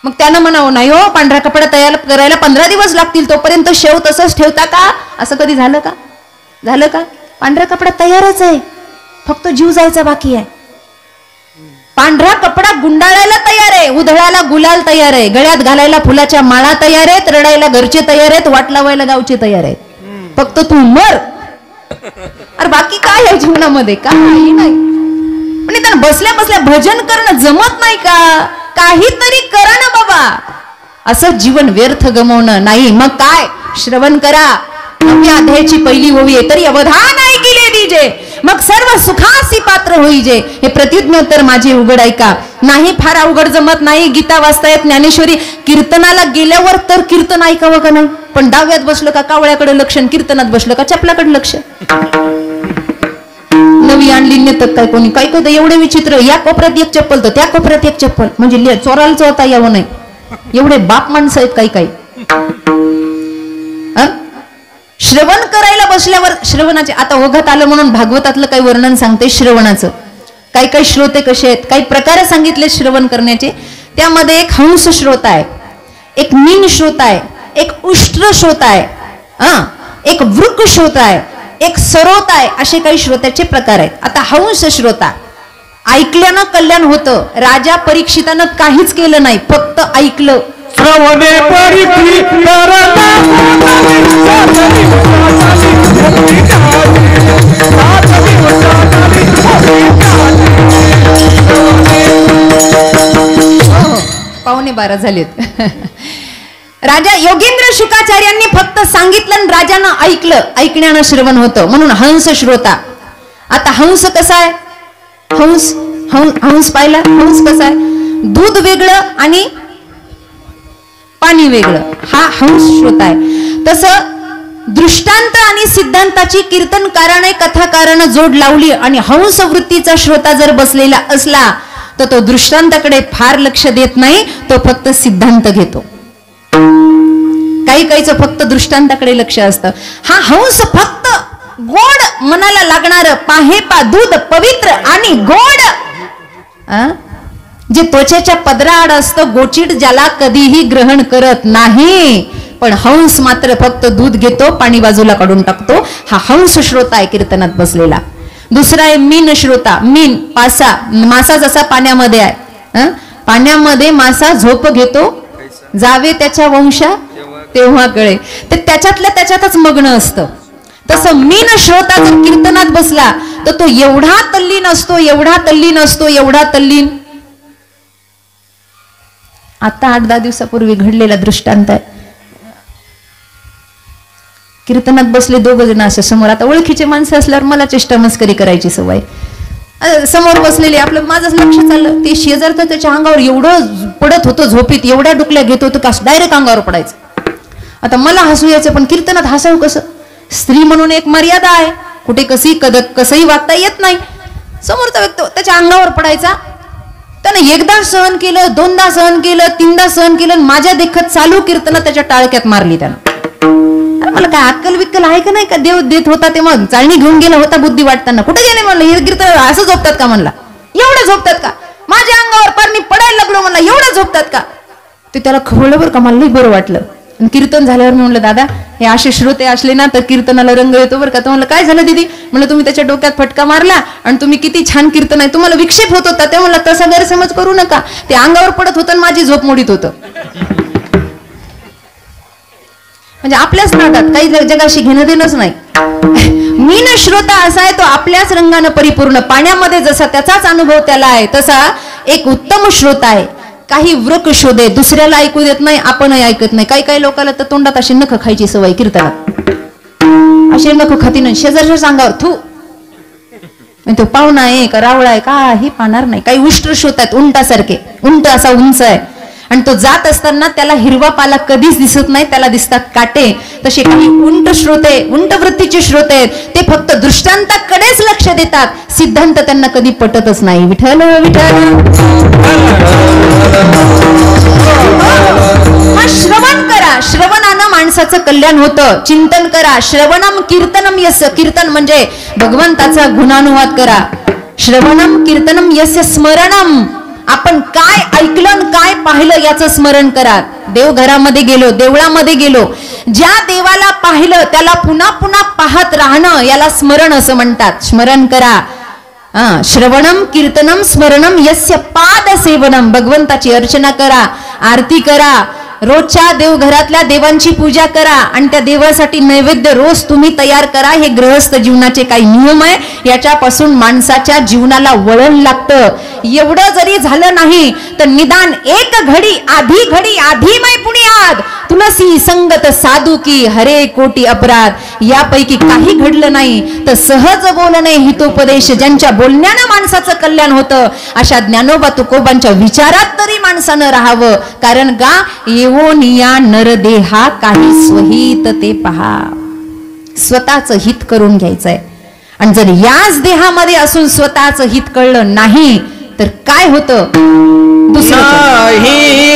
मग त्यानं म्हणावं, नाही हो पांढरा कपडा तयार करायला 15 दिवस लागतील, तोपर्यंत शेव तसंच ठेवता का? असं कधी झालं का? झालं का? पांढरा कपडा तयारच आहे, फक्त जीव जायचा बाकी आहे. पांढरा कपडा गुंडाळायला तयार आहे, उधळायला गुलाल तयार आहे, गळ्यात घालायला फुलाच्या माळा तयार आहेत, रडायला घरचे तयार आहेत, वाट लावायला गावचे तयार आहेत. फक्त तू मर. अरे बाकी काय आहे जीवनामध्ये? काही नाही. पण इथं बसल्या बसल्या भजन करणं जमत नाही का? काहीतरी करा ना बाबा. असं जीवन व्यर्थ गमवणं नाही. मग काय? श्रवण करा. नवव्या अध्यायाची पहिली ओवी आहे, तरी अवधान ऐकिले दीजे, मग सर्व सुखासी पात्र होईजे. हे प्रत्युज्ञोत्तर माझे उघड ऐका. नाही फार अवघड जमत नाही, गीता वाचतायत, ज्ञानेश्वरी. कीर्तनाला गेल्यावर तर कीर्तन ऐकावं का नाही? पण डाव्यात बसलं का कावळ्याकडे लक्ष, कीर्तनात बसलं का चपलाकडे लक्ष. नवी आणली नेतात काय कोणी, काय काय एवढे विचित्र. या कोपऱ्यात एक चप्पल तर त्या कोपऱ्यात एक चप्पल, म्हणजे चोराला चोरता यावं नाही. एवढे बाप माणसं आहेत काही काही. श्रवण करायला बसल्यावर श्रवणाचे, आता ओघात आलं म्हणून भागवतातलं काही वर्णन सांगते श्रवणाचं. काही काही श्रोते कसे आहेत, काही प्रकार सांगितले श्रवण करण्याचे. त्यामध्ये एक हंस श्रोता आहे, एक मीन श्रोता आहे, एक उष्ट्र श्रोता आहे, एक वृक श्रोता आहे, एक सरोता आहे. असे काही श्रोत्याचे प्रकार आहेत. आता हंस श्रोता, ऐकल्यानं कल्याण होतं. राजा परीक्षितानं काहीच केलं नाही, फक्त ऐकलं. श्रवणे परिधी पावणे 12 झालेत. राजा योगेंद्र शुकाचार्यांनी फक्त सांगितलं आणि राजानं ऐकलं. ऐकण्यानं श्रवण होतं, म्हणून हंस श्रोता. आता हंस कसा आहे? हंस पाहिला? हंस कसा आहे? दूध वेगळं आणि पाणी वेगळं, हा हंस श्रोता आहे. तसं दृष्टांत आणि सिद्धांताची कीर्तनकाराने कथाकारानं जोड लावली आणि हंस वृत्तीचा श्रोता जर बसलेला असला तर तो दृष्टांताकडे फार लक्ष देत नाही, तो फक्त सिद्धांत घेतो. काही काहीच फक्त दृष्टांताकडे लक्ष असतं. हा हंस फक्त गोड मनाला लागणार पाहे पा दूध पवित्र आणि गोड, जे त्वचेच्या पदराआड असतं गोचिड ज्याला कधीही ग्रहण करत नाही, पण हंस मात्र फक्त दूध घेतो पाणी बाजूला काढून टाकतो. हा हंस श्रोता आहे कीर्तनात बसलेला. दुसरा आहे मीन श्रोता. मीन पासा, मासा जसा पाण्यामध्ये आहे, पाण्यामध्ये मासा झोप घेतो, जावे त्याच्या वंशा तेव्हा कळे, ते त्याच्यातल्या त्याच्यातच मग्न असतं. तसं मीन श्रोता जर कीर्तनात बसला तर तो एवढा तल्लीन असतो, एवढा तल्लीन असतो, एवढा तल्लीन. आता 8-10 दिवसापूर्वी घडलेला दृष्टांत आहे. कीर्तनात बसले 2 जण अशा समोर. आता ओळखीचे माणसं असल्यावर मला चेष्टा मस्करी करायची सवय. समोर बसलेले आपलं माझंच लक्ष चाललं, ते शेजारचं त्याच्या अंगावर एवढं पडत होतं झोपीत, एवढ्या डुकल्या घेत होतं का डायरेक्ट अंगावर पडायचं. आता मला हसू यायचं, पण कीर्तनात हसावं कसं? स्त्री म्हणून एक मर्यादा आहे, कुठे कसंही वागता येत नाही. समोरचा व्यक्ती त्याच्या अंगावर पडायचा. त्यानं एकदा सहन केलं, 2दा सहन केलं, 3दा सहन केलं, माझ्या देखत चालू कीर्तनात त्याच्या टाळक्यात मारली त्यानं. मला काय अक्कल विक्कल आहे का नाही का? देव देत होता तेव्हा चाळणी घेऊन गेला होता बुद्धी वाटताना. कुठे गेले म्हणलं? हे कीर्तन असं झोपतात का म्हणला? एवढं झोपतात का? माझ्या अंगावर पार मी पडायला लागलो म्हणला, एवढं झोपतात का? ते त्याला खवळलं बरं का, मला लई बरं वाटलं. आणि कीर्तन झाल्यावर मी म्हणलं, दादा हे असे श्रोते असले ना तर कीर्तनाला रंग येतो बरं का. तर म्हणलं काय झालं दीदी? म्हणलं तुम्ही त्याच्या डोक्यात फटका मारला आणि तुम्ही किती छान कीर्तन आहे, तुम्हाला विक्षेप होत होता. ते म्हणलं तसा गैरसमज करू नका, ते अंगावर पडत होतं माझी झोप मोडीत होतं. म्हणजे आपल्याच नादात काही जगाशी घेणं देणंच नाही. मीन श्रोता असा आहे तो आपल्याच रंगानं परिपूर्ण. पाण्यामध्ये जसा त्याचाच अनुभव त्याला आहे तसा एक उत्तम श्रोता आहे. काही वृक शोधे, दुसऱ्याला ऐकू देत नाही, आपणही ऐकत नाही. काही लोकांना तर तोंडात अशी नख खायची सवय कीर्तनात. असे नख खाती नाही, शेजारच्या सांगावर थू. तो पाहुणा आहे का रावळा आहे काही पाहणार नाही. काही उष्ट श्रोतात उंटासारखे, उंट असा उंच आहे आणि तो जात असताना त्याला हिरवा पाला कधीच दिसत नाही, त्याला दिसतात काटे. तसे काही उंट श्रोते, उंट वृत्तीचे श्रोते आहेत, ते फक्त दृष्टांताकडेच लक्ष देतात, सिद्धांत त्यांना कधी पटतच नाही. विठ्ठल विठ्ठल. श्रवण करा, श्रवणानं माणसाचं कल्याण होतं. चिंतन करा, श्रवणम कीर्तनम यस्य. कीर्तन म्हणजे भगवंताचा गुणानुवाद करा. श्रवणम कीर्तनम यस्य स्मरणम. आपण काय ऐकलं काय पाहिलं याचं स्मरण करा. देवघरामध्ये गेलो, देवळामध्ये गेलो, ज्या देवाला पाहिलं त्याला पुन्हा पुन्हा पाहत राहणं याला स्मरण असं म्हणतात. स्मरण करा. श्रवणम कीर्तनम स्मरणम यस्य पाद सेवनम. भगवंताची अर्चना करा, आरती करा, रोजच्या देवघरातल्या देवांची पूजा करा आणि त्या देवासाठी नैवेद्य रोज तुम्ही तयार करा. हे गृहस्थ जीवनाचे काही नियम आहे. याच्यापासून माणसाच्या जीवनाला वळण लागतं. एवढं जरी झालं नाही तर निदान एक घडी आधी मै पुण्यात तुलसी संगत साधू की हरे कोटी अपराध. यापैकी काही घडलं नाही तर सहज बोलणे हितोपदेश. ज्यांच्या बोलण्यानं माणसाचं कल्याण होतं अशा ज्ञानोबा तुकोबांच्या विचारात तरी माणसानं राहावं. कारण का येवोनिया नरदेहा काही स्वहित ते पहा. स्वतःचं हित करून घ्यायचंय. आणि जर याच देहामध्ये असून स्वतःचं हित कळलं नाही तर काय होतं? दुसरं नाही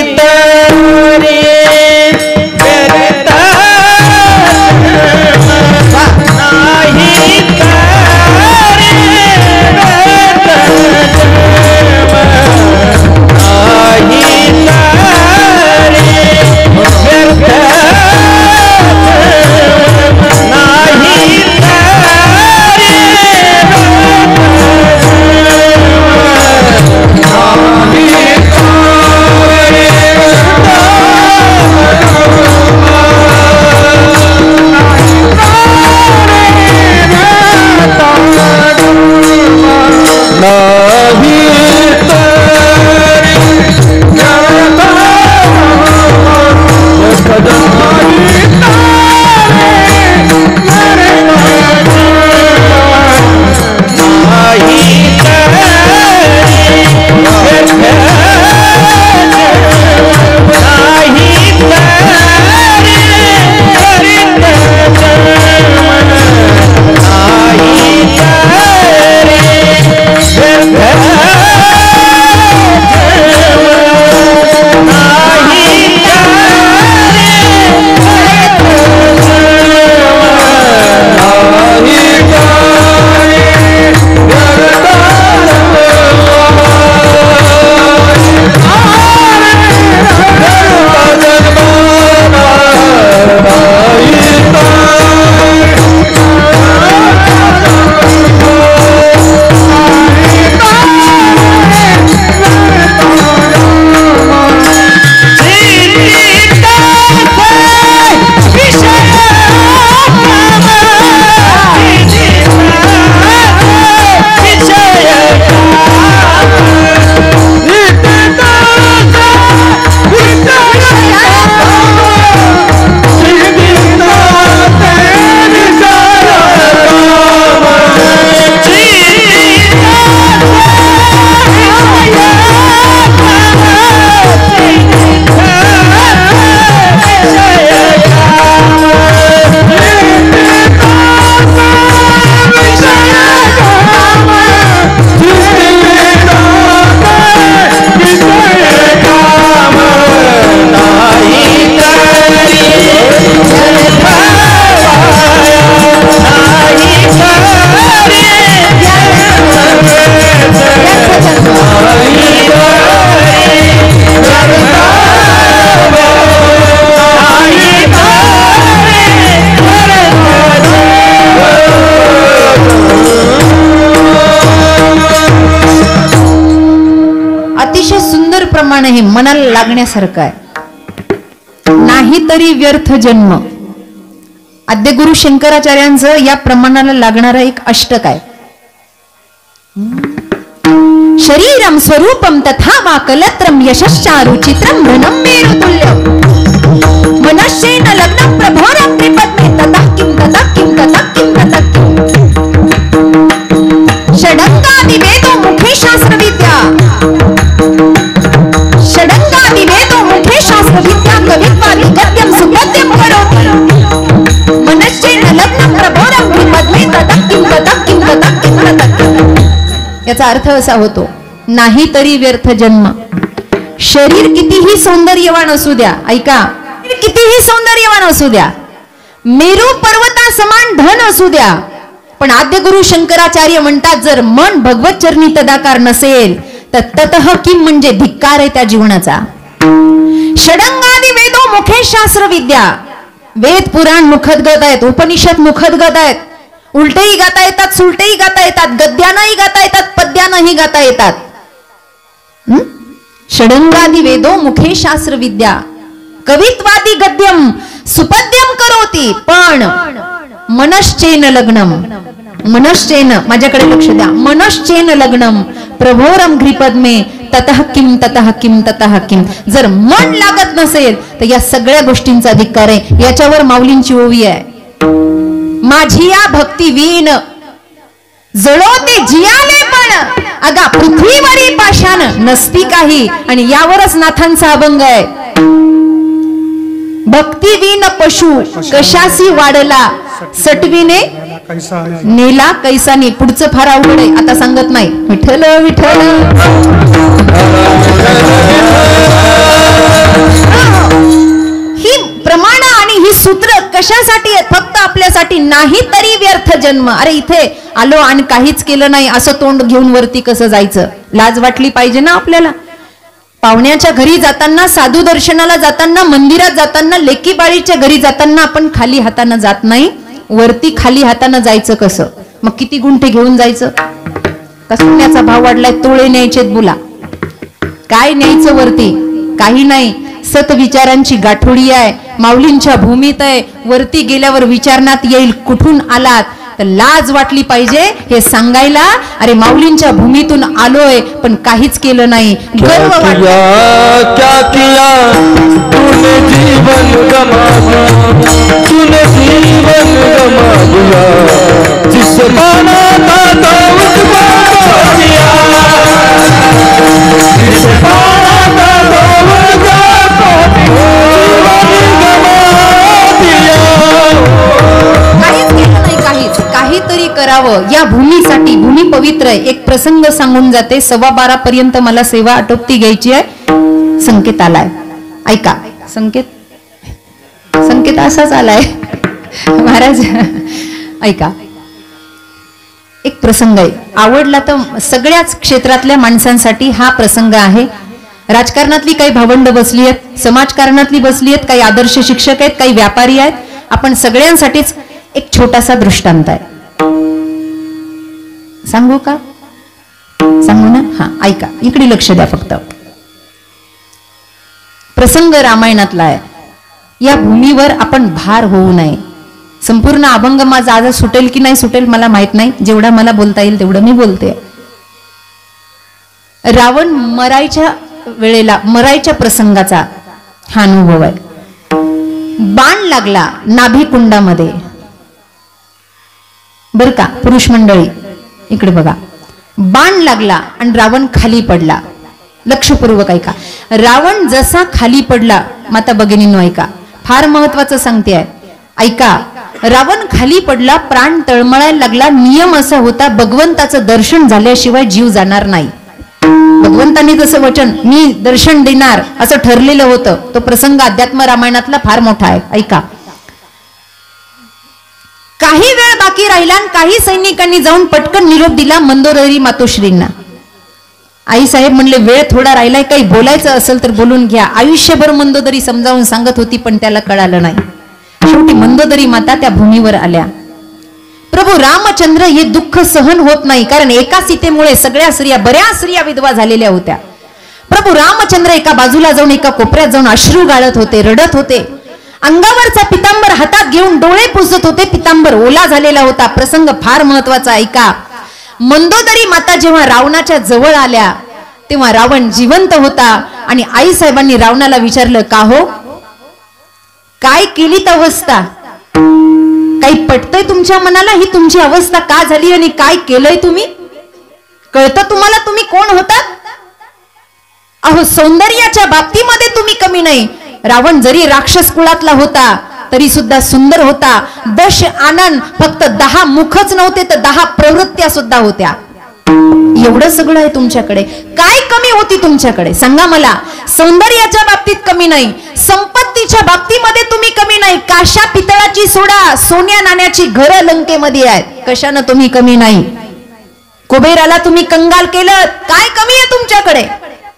प्रमाण हे मनाला लागण्यासारखं आहे. नाहीतरी व्यर्थ जन्म. आद्यगुरु शंकराचार्यांचं या प्रमाणाला लागणारं एक अष्टक आहे. शरीरम स्वरूपम तथा वा कलत्रम यशश्चारु चित्रम धनम मेरुतुल्यम मनश्चेन लग्नं प्रभोरं त्रिपत्ने ततः किं ततः किं ततः किं ततः किं षडंगादि वेदो मुखे शास्त्र विद्या षडंगादि वेदो मुखे शास्त्र विद्या कवित्वादि गद्यं सुगद्यं करोति मनश्चेन लग्नं प्रभोरं त्रिपत्ने ततः किं ततः किं ततः किं ततः किं. याचा अर्थ असा होतो, नाही तरी व्यर्थ जन्म. शरीर कितीही सौंदर्यवान असू द्या, ऐका, कितीही सौंदर्यवान असू द्या, मेरू पर्वता समान धन असू द्या, पण आद्यगुरु शंकराचार्य म्हणतात जर मन भगवत चरणी तदाकार नसेल तर ततः किम म्हणजे धिक्कार आहे त्या जीवनाचा. षडंगादि वेदो मुखे शास्त्र विद्या. वेद पुराण मुखदगत आहेत, उपनिषद मुखदगत आहेत, उलटेही गाता येतात, सुलटेही गाता येतात, गद्यानंही गाता येतात, पद्यानंही गाता येतात. षडंगादि वेदो मुखे शास्त्र विद्या कवित्वादि गद्यम सुपद्यम करोति पण मनश्चेन लग्नम. मनश्चेन, माझ्याकडे लक्ष द्या, मनश्चेन लग्नम प्रभोरम घ्रिपद्मे ततः किम ततः किम ततः किम. जर मन लागत नसेल तर या सगळ्या गोष्टींचा धिक्कार आहे. याच्यावर माऊलींची ओवी आहे, माझी या भक्ती वीण जळोते जियाले पण अगा पृथ्वीवरी पाषाण नसती काही. आणि यावरच नाथांचा अभंग आहे, भक्ती वीण पशु कशासी वाढला सटवीने नेला कैसानी. पुढचं फार अवघड आहे, आता सांगत नाही. विठ्ठल विठ्ठल ही प्रमाण आणि ही सूत्र कशासाठी आहेत? फक्त आपल्यासाठी. नाही तरी व्यर्थ जन्म. अरे इथे आलो आणि काहीच केलं नाही असं तोंड घेऊन वरती कसं जायचं? लाज वाटली पाहिजे ना आपल्याला. पाहुण्याच्या घरी जाताना, साधू दर्शनाला जाताना, मंदिरात जाताना, लेकी बाळीच्या घरी जाताना आपण खाली हातानं जात नाही, वरती खाली हातानं जायचं कसं? मग किती गुंठे घेऊन जायचं? सोन्याचा भाव वाढलाय, तोळे न्यायचेत बोला. काय न्यायचं वरती? काही नाही. सत विचारांची गाठोडी आहे, माऊलींच्या भूमीत आहे. वरती गेल्यावर विचारण्यात येईल कुठून आलात, तर लाज वाटली पाहिजे हे सांगायला. अरे माऊलींच्या भूमीतून आलोय पण काहीच केलं नाही. गर्व वाटला. क्या किया तूने जीवन गमा दिया, तूने जीवन गमा दिया, जिससे पाना था तो उसको दिया, जिससे पाना था तो उसको काहीतरी करावं या भूमीसाठी. भूमी पवित्र आहे. एक प्रसंग सांगून जाते. 12:15 पर्यंत मला सेवा आटोपती घ्यायची आहे. संकेत आलाय, ऐका. संकेत असाच आलाय महाराज, ऐका. एक प्रसंग आहे, आवडला तर सगळ्याच क्षेत्रातल्या माणसांसाठी हा प्रसंग आहे. राजकारणातली काही भावंड बसली आहेत, समाजकारणातली बसली आहेत, काही आदर्श शिक्षक आहेत, काही व्यापारी आहेत. आपण सगळ्यांसाठीच एक छोटासा दृष्टांत आहे. सांगू का? सांगू ना? हा, ऐका, इकडे लक्ष द्या फक्त. प्रसंग रामायणातला आहे. या भूमीवर आपण भार होऊ नये. संपूर्ण अभंग माझा आज सुटेल की नाही सुटेल मला माहित नाही. जेवढा मला बोलता येईल तेवढं मी बोलते. रावण मरायच्या वेळेला, मरायच्या प्रसंगाचा हा अनुभव आहे. बाण लागला नाभी कुंडामध्ये, बर का पुरुष मंडळी इकडे बघा. बाण लागला आणि रावण खाली पडला. लक्षपूर्वक ऐका. रावण जसा खाली पडला, माता भगिनींनो ऐका, फार महत्वाचं सांगते आहे, ऐका. रावण खाली पडला, प्राण तळमळायला लागला. नियम असा होता, भगवंताचं दर्शन झाल्याशिवाय जीव जाणार नाही. भगवंतांनी जसं वचन, मी दर्शन देणार, असं ठरलेलं होतं. तो प्रसंग अध्यात्म रामायणातला फार मोठा आहे, ऐका. काही वेळ बाकी राहिला आणि काही सैनिकांनी जाऊन पटकन निरोप दिला मंदोदरी मातोश्रींना. आई साहेब म्हणले वेळ थोडा राहिलाय, काही बोलायचं असेल तर बोलून घ्या. आयुष्यभर मंदोदरी समजावून सांगत होती पण त्याला कळालं नाही. शेवटी मंदोदरी माता त्या भूमीवर आल्या. प्रभू रामचंद्र हे दुःख सहन होत नाही, कारण एका सीतेमुळे सगळ्या स्त्रिया, बऱ्याच स्त्रिया विधवा झालेल्या होत्या. प्रभू रामचंद्र एका बाजूला जाऊन एका कोपऱ्यात जाऊन अश्रू गाळत होते, रडत होते. अंगावरचा पितांबर हातात घेऊन डोळे पुसत होते. पितांबर ओला झालेला होता. प्रसंग फार महत्वाचा ऐका. मंदोदरी माता जेव्हा रावणाच्या जवळ आल्या तेव्हा रावण जिवंत होता आणि आई साहेबांनी रावणाला विचारलं, का हो, काय केलीत अवस्था? काही पटतंय तुमच्या मनाला? ही तुमची अवस्था का झाली आणि काय केलंय तुम्ही? कळतं तुम्हाला तुम्ही कोण होतात? अहो, सौंदर्याच्या बाबतीमध्ये तुम्ही कमी नाही. रावण जरी राक्षस कुळातला होता तरी सुद्धा सुंदर होता. 10 आनंद, फक्त 10 मुखच नव्हते तर 10 प्रवृत्त्या सुद्धा होत्या. एवढं सगळं आहे तुमच्याकडे. काय कमी होती तुमच्याकडे सांगा मला? सौंदर्याच्या बाबतीत कमी नाही, संपत्तीच्या बाबतीमध्ये तुम्ही कमी नाही. काशा पितळाची सोडा, सोन्या नाण्याची घरं लंकेमध्ये आहेत. कशानं तुम्ही कमी नाही? कुबेराला तुम्ही कंगाल केलं, काय कमी आहे तुमच्याकडे?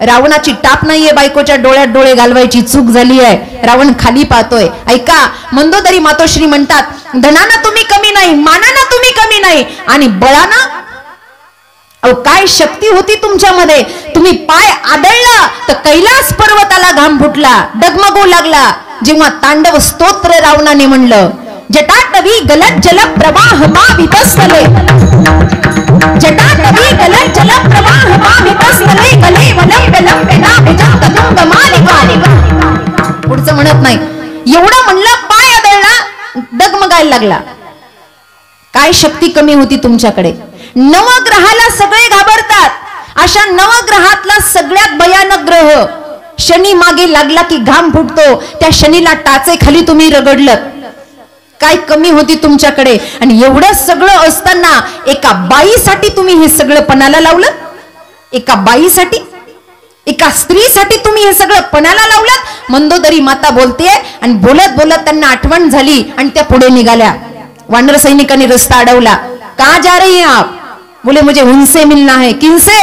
रावणाची टाप नाहीये बायकोच्या डोळ्यात डोळे घालवायची, चूक झाली आहे. रावण खाली पाहतोय. ऐका, मंदोदरी मातोश्री म्हणतात, धनानं तुम्ही कमी नाही, मानानं तुम्ही कमी नाही, आणि बळानं, अहो काय शक्ती होती तुमच्यामध्ये. तुम्ही पाय आदळला तर कैलास पर्वताला घाम फुटला, डगमगू लागला. जेव्हा तांडव स्तोत्र रावणाने म्हणलं, जटाटवी गलत जल प्रवाह वितस्थले, जटाटवी गलत जल प्रवाह वितस्थले, गले वलंब लंबेना विजंत तुंग मालिका. पुढचं म्हणत नाही. एवढं म्हणलं, पाय आदळला, डगमगायला लागला. काय शक्ती कमी होती तुमच्याकडे? नवग्रहाला सगळे घाबरतात. अशा नवग्रहातला सगळ्यात भयानक ग्रह शनी मागे लागला की घाम फुटतो. त्या शनीला टाचे खाली तुम्ही रगडलं. काय कमी होती तुमच्याकडे? आणि एवढं सगळं असताना एका बाईसाठी तुम्ही हे सगळं पणाला लावलं. एका बाईसाठी, एका स्त्रीसाठी तुम्ही हे सगळं पणाला लावलं. मंदोदरी माता बोलतेय आणि बोलत बोलत त्यांना आठवण झाली आणि त्या पुढे निघाल्या. वानर सैनिकांनी रस्ता अडवला. कहां जा रही हैं आप? बोले मुझे उनसे मिलना है. किनसे?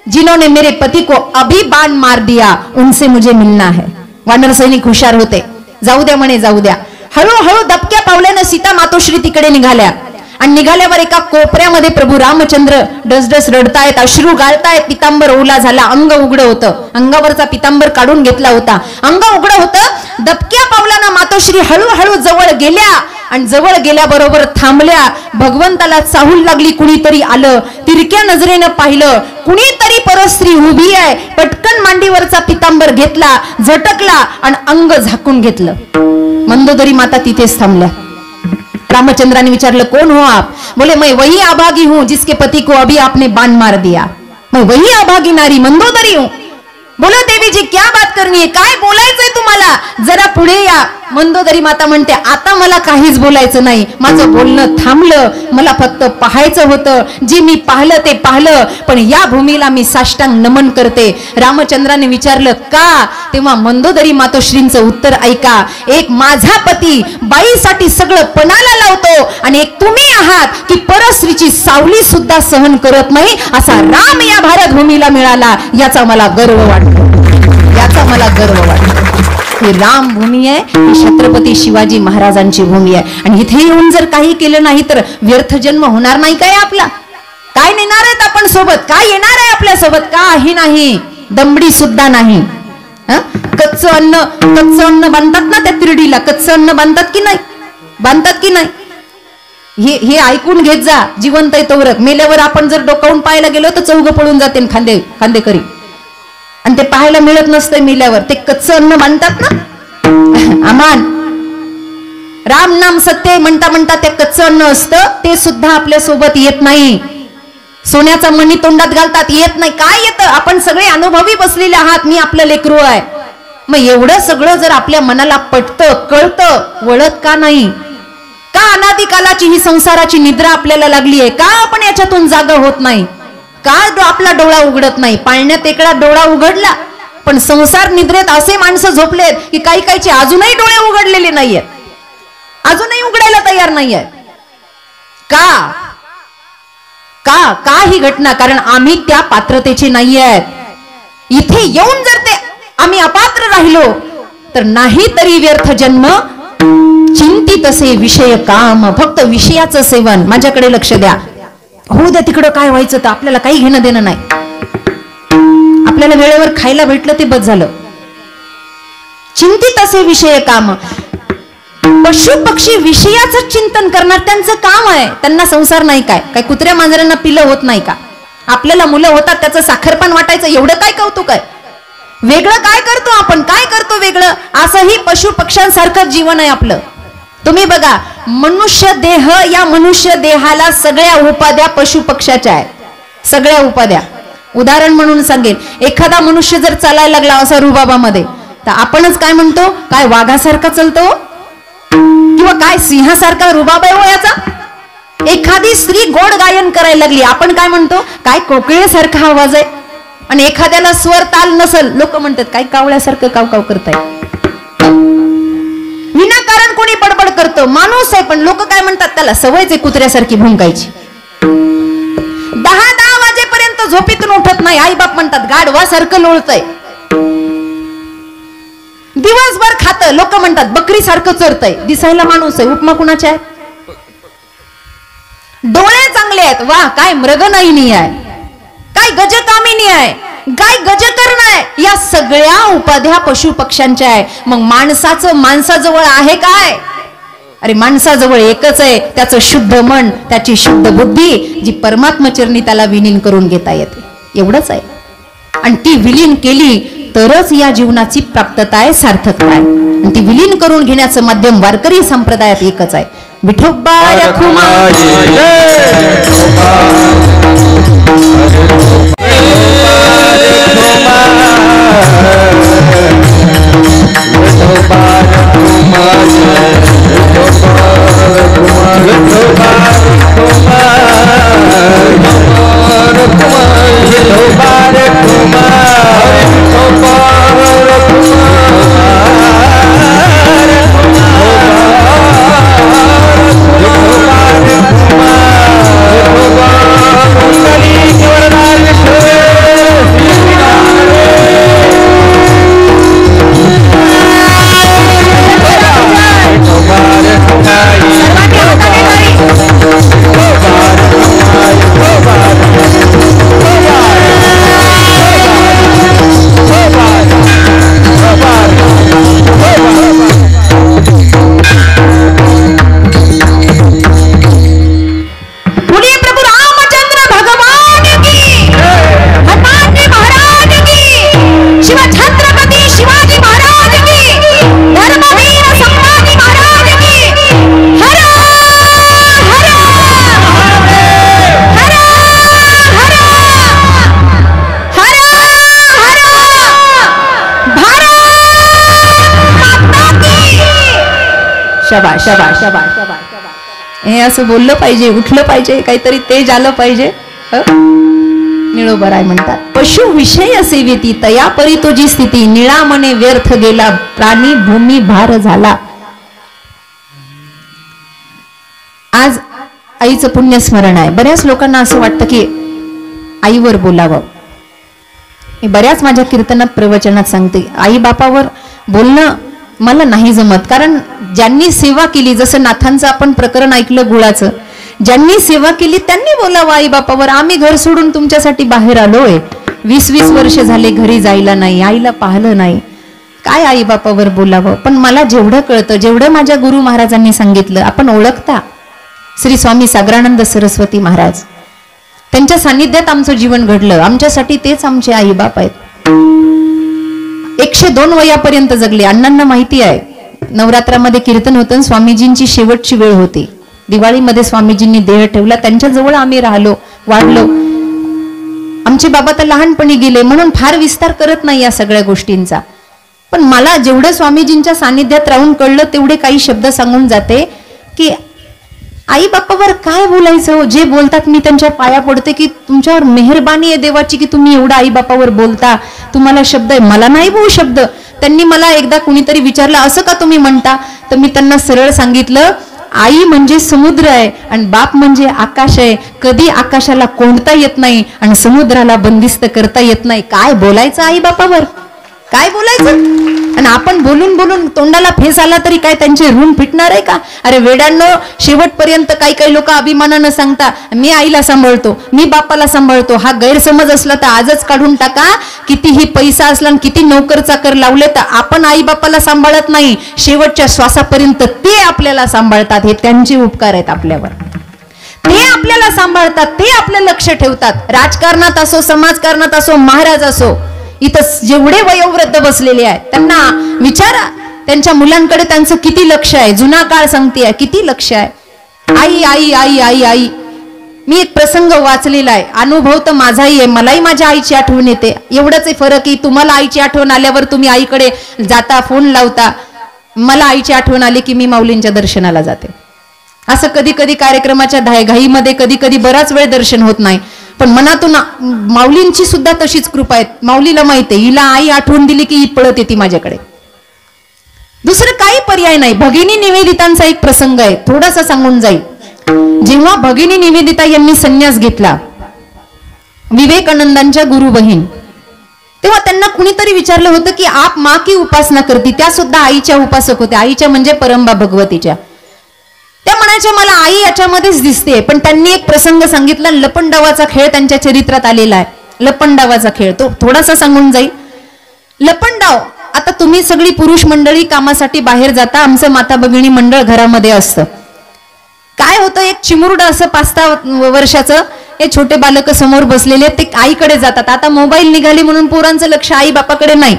जिन्होंने मेरे पति को अभी बाण मार दिया, उनसे मुझे मिलना है. वानर सैनिक हुशार होते. जाऊ द्या म्हणे, जाऊ द्या. हळूहळू दबक्या पावल्यानं सीता मातोश्री तिकडे निघाल्या आणि निघाल्यावर एका कोपऱ्यामध्ये प्रभू रामचंद्र डसडस रडतायत, अश्रू गाळतायत. पितांबर ओला झाला, अंग उघडं होतं. अंगावरचा पितांबर काढून घेतला होता, अंग उघडं होतं. दबक्या पावलानं मातोश्री हळूहळू जवळ गेल्या आणि जवळ गेल्याबरोबर थांबल्या. भगवंताला चाहूल लागली. कुणीतरी आलं, तिरक्या नजरेनं पाहिलं, कुणीतरी परस्त्री उभी आहे. पटकन मांडीवरचा पितांबर घेतला, झटकला आणि अंग झाकून घेतलं. मंदोदरी माता तिथेच थांबल्या. रामचंद्राने विचारलं, कौन हो आप? बोले मैं वही अभागी हूं जिसके पति को अभी आपने बाण मार दिया. मैं वही अभागी नारी मंदोदरी हूं. बोलो देवी जी, क्या बात करनी है? काय बोलायचंय तुम्हाला? जरा पुढे या. मंदोदरी माता म्हणते, आता मला काहीच बोलायचं नाही. माझं बोलणं थांबलं. मला फक्त पाहायचं होतं. जे मी पाहिलं ते पाहिलं, पण या भूमीला मी साष्टांग नमन करते. रामचंद्राने विचारलं, का? तेव्हा मंदोदरी मातोश्रींचं उत्तर ऐका. एक माझा पती बाईसाठी सगळं पणाला लावतो आणि एक तुम्ही आहात की परस्त्रीची सावली सुद्धा सहन करत नाही. असा राम या भारत भूमीला मिळाला, याचा मला गर्व वाटतो. याचा मला गर्व वाटतो. ही राम भूमी आहे, ही छत्रपती शिवाजी महाराजांची भूमी आहे. आणि इथे येऊन जर काही केलं नाही तर व्यर्थ जन्म होणार नाही काय आपला? काय नेणार आहेत आपण सोबत? काय येणार आहे आपल्या सोबत? काही नाही, दमडी सुद्धा नाही. कच्चं अन्न बांधतात ना त्या तिरडीला, कच्चं अन्न बांधतात की नाही? बांधतात की नाही? हे ऐकून घेत जा. जिवंत आहे तोवरक. मेल्यावर आपण जर डोकावून पाहायला गेलो तर चौघ पळून जाते खांदेकरी, आणि ते पाहायला मिळत नसतंय मेल्यावर. ते कच्चं अन्न बांधतात ना. अमान राम नाम सत्य म्हणता म्हणता ते कच्चं अन्न असतं, ते सुद्धा आपल्या सोबत येत नाही. सोन्याचा मणी तोंडात घालतात, येत नाही. काय येतं? आपण सगळे अनुभवी बसलेले आहात. मी आपलं लेकरू आहे. मग एवढं सगळं जर आपल्या मनाला पटतं, कळतं, वळत का नाही? का अनादिकालाची ही संसाराची निद्रा आपल्याला लागली आहे? का आपण याच्यातून जागा होत नाही? का आपला डोळा उघडत नाही? पाळण्यात एकदा डोळा उघडला, पण संसार निद्रेत असे माणसं झोपलेत की काही काहीचे अजूनही डोळे उघडलेले नाहीयेत, अजूनही उघडायला तयार नाहीयेत. का का का ही घटना? कारण आम्ही त्या पात्रतेचे नाही आहेत. इथे येऊन जर ते आम्ही अपात्र राहिलो तर नाही तरी व्यर्थ जन्म. चिंतित असे विषय काम, फक्त विषयाचं सेवन. माझ्याकडे लक्ष द्या. होऊ द्या तिकडं काय व्हायचं तर आपल्याला काही घेणं देणं नाही. आपल्याला वेळेवर खायला भेटलं ते बस झालं. चिंतित असे विषय काम. पशु पक्षी विषयाचं चिंतन करणार त्यांचं काम आहे. त्यांना संसार नाही काय? काय कुत्र्या मांजरांना पिलं होत नाही का? आपल्याला मुलं होतात त्याचं साखरपान वाटायचं एवढं काय कौतुक आहे? वेगळं काय करतो आपण? काय करतो वेगळं? असंही पशु पक्ष्यांसारखं जीवन आहे आपलं. तुम्ही बघा, मनुष्य देह, या मनुष्य देहाला सगळ्या उपाध्या पशु पक्ष्याच्या आहेत. सगळ्या उपाध्या. उदाहरण म्हणून सांगेन, एखादा मनुष्य जर चालायला लागला असा रुबाबामध्ये, तर आपणच काय म्हणतो? काय वाघासारखा चालतो किंवा काय सिंहासारखा रुबाब आहे हो याचा? एखादी स्त्री गोड गायन करायला लागली, आपण काय म्हणतो? काय कोकिळेसारखा आवाज आहे. आणि एखाद्याला स्वर ताल नसल, लोक म्हणतात काय कावळ्यासारखं काव काव करताय. विनाकारण कोणी बडबड करतो, माणूस आहे पण लोक काय म्हणतात? त्याला सवयच आहे कुत्र्यासारखी भुंकायची. 10 वाजेपर्यंत झोपेतून उठत नाही. आई बाप म्हणतात गाढवासारखं लोळतय. दिवसभर खात, लोक म्हणतात बकरी सारखं चरतय. दिसायला माणूस आहे, उपमा कुणाच्या आहे? डोळे चांगले आहेत, वा काय मृगनयनी आहे, काय गजकामिनी आहे, काय गजकर्ण आहे. या सगळ्या उपाध्या पशु पक्ष्यांच्या आहे. मग माणसाचं माणसाजवळ आहे काय? अरे माणसाजवळ एकच आहे, त्याचं शुद्ध मन, त्याची शुद्ध बुद्धी, जी परमात्मचरणी त्याला विलीन करून घेता येते. एवढंच आहे. आणि ती विलीन केली तरच या जीवनाची प्राप्तता आहे, सार्थकता आहे. आणि ती विलीन करून घेण्याचं माध्यम वारकरी संप्रदायात एकच आहे. विठोबा रखुमाई शाबाश शाबाश शाबाश शाबाश. हे असं बोललं पाहिजे, उठलं पाहिजे, काहीतरी तेज आलं पाहिजे. निळोबराय म्हणतात, पशु विषय सेवेती तया परी तुझी स्थिती, निळा मने व्यर्थ गेला प्राणी भूमी भार झाला. आज आईचं पुण्यस्मरण आहे. बऱ्याच लोकांना असं वाटतं की आईवर बोलावं. मी बऱ्याच माझ्या कीर्तनात प्रवचनात सांगते, आई बापावर बोलणं मला नाही जमत. कारण ज्यांनी सेवा केली, जसं नाथांचं आपण प्रकरण ऐकलं गुळाचं, ज्यांनी सेवा केली त्यांनी बोलावं आई बापावर. आम्ही घर सोडून तुमच्यासाठी बाहेर आलोय, 20-20 वर्ष झाले घरी जायला नाही, आईला पाहिलं नाही, काय आई बापावर बोलावं. पण मला जेवढं कळतं, जेवढं माझ्या गुरु महाराजांनी सांगितलं, आपण ओळखता श्री स्वामी सागरानंद सरस्वती महाराज, त्यांच्या सानिध्यात आमचं जीवन घडलं. आमच्यासाठी तेच आमचे आई बाप आहेत. 102 वयापर्यंत जगले. अण्णांना माहिती आहे, नवरात्रामध्ये कीर्तन होतं, स्वामीजींची शेवटची वेळ होती. दिवाळीमध्ये स्वामीजींनी देह ठेवला, त्यांच्या जवळ आम्ही राहिलो, वाढलो. आमचे बाबा तर लहानपणी गेले, म्हणून फार विस्तार करत नाही या सगळ्या गोष्टींचा. पण मला जेवढं स्वामीजींच्या सानिध्यात राहून कळलं तेवढे काही शब्द सांगून जाते की आई बापावर काय बोलायचं. जे बोलतात मी त्यांच्या पाया पडते की तुमच्यावर मेहरबानी आहे देवाची की तुम्ही एवढा आई बापावर बोलता, तुम्हाला शब्द आहे, मला नाही भाऊ शब्द. त्यांनी मला एकदा कुणीतरी विचारलं असं का तुम्ही म्हणता, तर मी त्यांना सरळ सांगितलं, आई म्हणजे समुद्र आहे आणि बाप म्हणजे आकाश आहे. कधी आकाशाला कोंडता येत नाही आणि समुद्राला बंदिस्त करता येत नाही. काय बोलायचं आई बापावर. काय बोलायचं? आणि आपण बोलून बोलून तोंडाला फेस आला तरी काय त्यांचे ऋण फिटणार आहे का? अरे वेडांनो, शेवटपर्यंत काही काही लोक अभिमानानं सांगता मी आईला सांभाळतो, मी बापाला सांभाळतो. हा गैरसमज असला तर आजच काढून टाका. कितीही पैसा असला आणि किती नोकर चाकर लावले तर आपण आई बापाला सांभाळत नाही, शेवटच्या श्वासापर्यंत ते आपल्याला सांभाळतात. हे त्यांचे उपकार आहेत आपल्यावर. ते आपल्याला सांभाळतात, ते आपलं लक्ष ठेवतात. राजकारणात असो, समाजकारणात असो, महाराज असो, इथं जेवढे वयोवृद्ध बसलेले आहेत त्यांना विचारा त्यांच्या मुलांकडे त्यांचं किती लक्ष आहे. जुना काळ सांगते किती लक्ष आहे. आई आई आई आई आई. मी एक प्रसंग वाचलेला आहे, अनुभव तर माझाही आहे, मलाही माझ्या आईची आठवण येते. एवढंच आहे फरक की तुम्हाला आईची आठवण आल्यावर तुम्ही आईकडे जाता, फोन लावता. मला आईची आठवण आली की मी माऊलींच्या दर्शनाला जाते. असं कधी कधी कार्यक्रमाच्या घाईमध्ये कधी कधी बराच वेळ दर्शन होत नाही, पण मनातून माऊलींची सुद्धा तशीच कृपा आहे. माऊलीला माहिती आहे हिला आई आठवण दिली की ही पळत येते माझ्याकडे. दुसरं काही पर्याय नाही. भगिनी निवेदितांचा एक प्रसंग आहे, थोडासा सांगून जाईल. जेव्हा भगिनी निवेदिता यांनी संन्यास घेतला, विवेकानंदांच्या गुरु बहीण, तेव्हा त्यांना कुणीतरी विचारलं होतं की आप माँ की उपासना करती. त्या सुद्धा आईच्या उपासक होत्या, आईच्या म्हणजे परंबा भगवतीच्या. त्या म्हणायच्या मला आई याच्यामध्येच दिसते. पण त्यांनी एक प्रसंग सांगितला, लपंडावाचा खेळ त्यांच्या चरित्रात आलेला आहे. लपंडावाचा खेळ तो थोडासा सांगून जाईल. लपंडाव, आता तुम्ही सगळी पुरुष मंडळी कामासाठी बाहेर जाता, आमचं माता भगिनी मंडळ घरामध्ये असतं. काय होतं, एक चिमुरडं असं 5-6 वर्षाचं हे छोटे बालक समोर बसलेले, ते आईकडे जातात. आता मोबाईल निघाले म्हणून पोरांचं लक्ष आई बापाकडे नाही,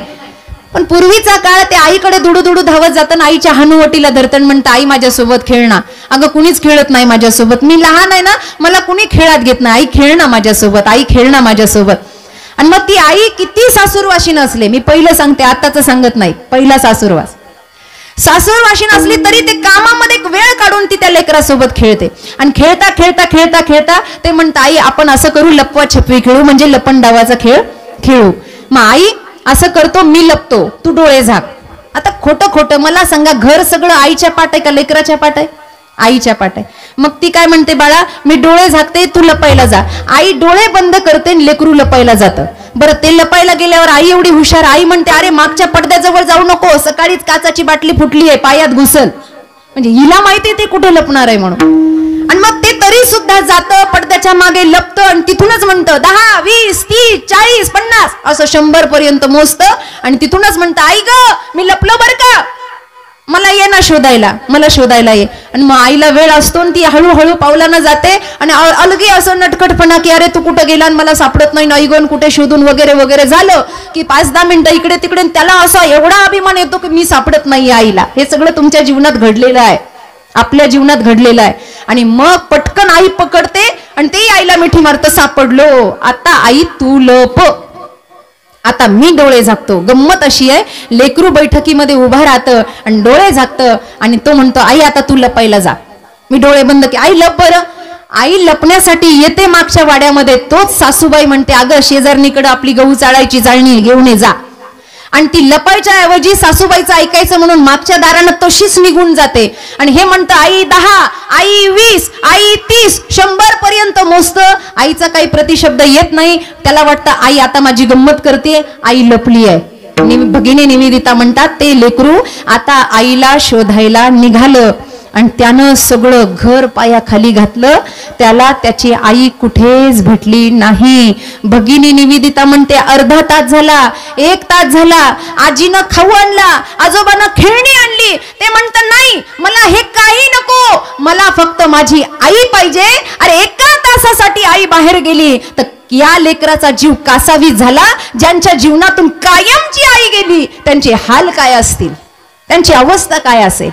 पण पूर्वीचा काळ ते आईकडे दुडू दुडू धावत जाताना आईच्या हानुवटीला धरतन म्हणतं आई माझ्यासोबत खेळणं. अगं कुणीच खेळत नाही माझ्यासोबत, मी लहान आहे ना, मला कुणी खेळात घेत नाही, आई खेळणं माझ्यासोबत, आई खेळणं माझ्यासोबत. आणि मग ती आई किती सासूरवाशी नसले, मी पहिलं सांगते आताच सांगत नाही, पहिला सासूरवाशी नसली तरी ते कामामध्ये एक वेळ काढून ती त्या लेकरासोबत खेळते. आणि खेळता खेळता खेळता खेळता ते म्हणतं आई आपण असं करू, लपवा छपवी खेळू, म्हणजे लपंडावाचा खेळ खेळू. मग आई असं करतो, मी लपतो, तू डोळे झाक. आता खोटं खोटं मला सांगा, घर सगळं आईच्या पाठ आहे का लेकराच्या पाठ आहे? आईच्या पाठ आहे. मग ती काय म्हणते, बाळा मी डोळे झाकते, तू लपायला जा. आई डोळे बंद करते आणि लेकरू लपायला जातं. बरं, ते लपायला गेल्यावर आई एवढी हुशार, आई म्हणते अरे मागच्या पडद्याजवळ जाऊ नको, सकाळीच काचाची बाटली फुटली आहे, पायात घुसल. म्हणजे हिला माहिती ते कुठे लपणार आहे म्हणून. आणि मग ते तरी सुद्धा जातं, पडद्याच्या मागे लपतं आणि तिथूनच म्हणतं 10, 20, 30, 40, 50 असं 100 पर्यंत मोजतं. आणि तिथूनच म्हणतं आई ग मी लपलो बर का, मला ये ना शोधायला, मला शोधायला ये. आणि मग आईला वेळ असतो आणि ती हळूहळू पावलानं जाते आणि अलगी असं नटखटपणा की अरे तू कुठं गेला आणि मला सापडत नाही, नाही गण कुठे शोधून वगैरे वगैरे झालं की 5-10 मिनिटं इकडे तिकडे. त्याला असा एवढा अभिमान येतो की मी सापडत नाही आईला. हे सगळं तुमच्या जीवनात घडलेलं आहे, आपल्या जीवनात घडलेलं आहे. आणि मग पटकन आई पकडते आणि ते आईला मिठी मारतं, सापडलो, आता आई तू लप, आता मी डोळे झाकतो. गंमत अशी आहे, लेकरू बैठकीमध्ये उभा राहतं आणि डोळे झाकतं आणि तो म्हणतो आई आता तू लपायला जा. मी डोळे बंद की आई लप बरं. आई लपण्यासाठी येते मागच्या वाड्यामध्ये, तोच सासूबाई म्हणते अगं शेजारणीकडे आपली गहू चाळायची जाळणी घेऊन ये जा. आणि ती लपायच्या ऐवजी सासूबाईचं ऐकायचं म्हणून मागच्या दारानं तशीच निघून जाते. आणि हे म्हणतं आई 10, आई 20, आई 30, 100 पर्यंत मोजतं. आईचा काही प्रतिशब्द येत नाही. त्याला वाटतं आई आता माझी गंमत करते, आई लपली आहे. भगिनी निवेदिता म्हणतात ते लेकरू आता आईला शोधायला निघालं आणि त्यानं सगळं घर पायाखाली घातलं, त्याला त्याची आई कुठेच भेटली नाही. भगिनी निवेदिता म्हणते अर्धा तास झाला, 1 तास झाला, आजीनं खाऊ आणला, आजोबानं खेळणी आणली, ते म्हणतात नाही मला हे काही नको, मला फक्त माझी आई पाहिजे. अरे 1 तासासाठी आई बाहेर गेली तर या लेकराचा जीव कासावी झाला. ज्यांच्या जीवनातून कायमची आई गेली त्यांचे हाल काय असतील, त्यांची अवस्था काय असेल.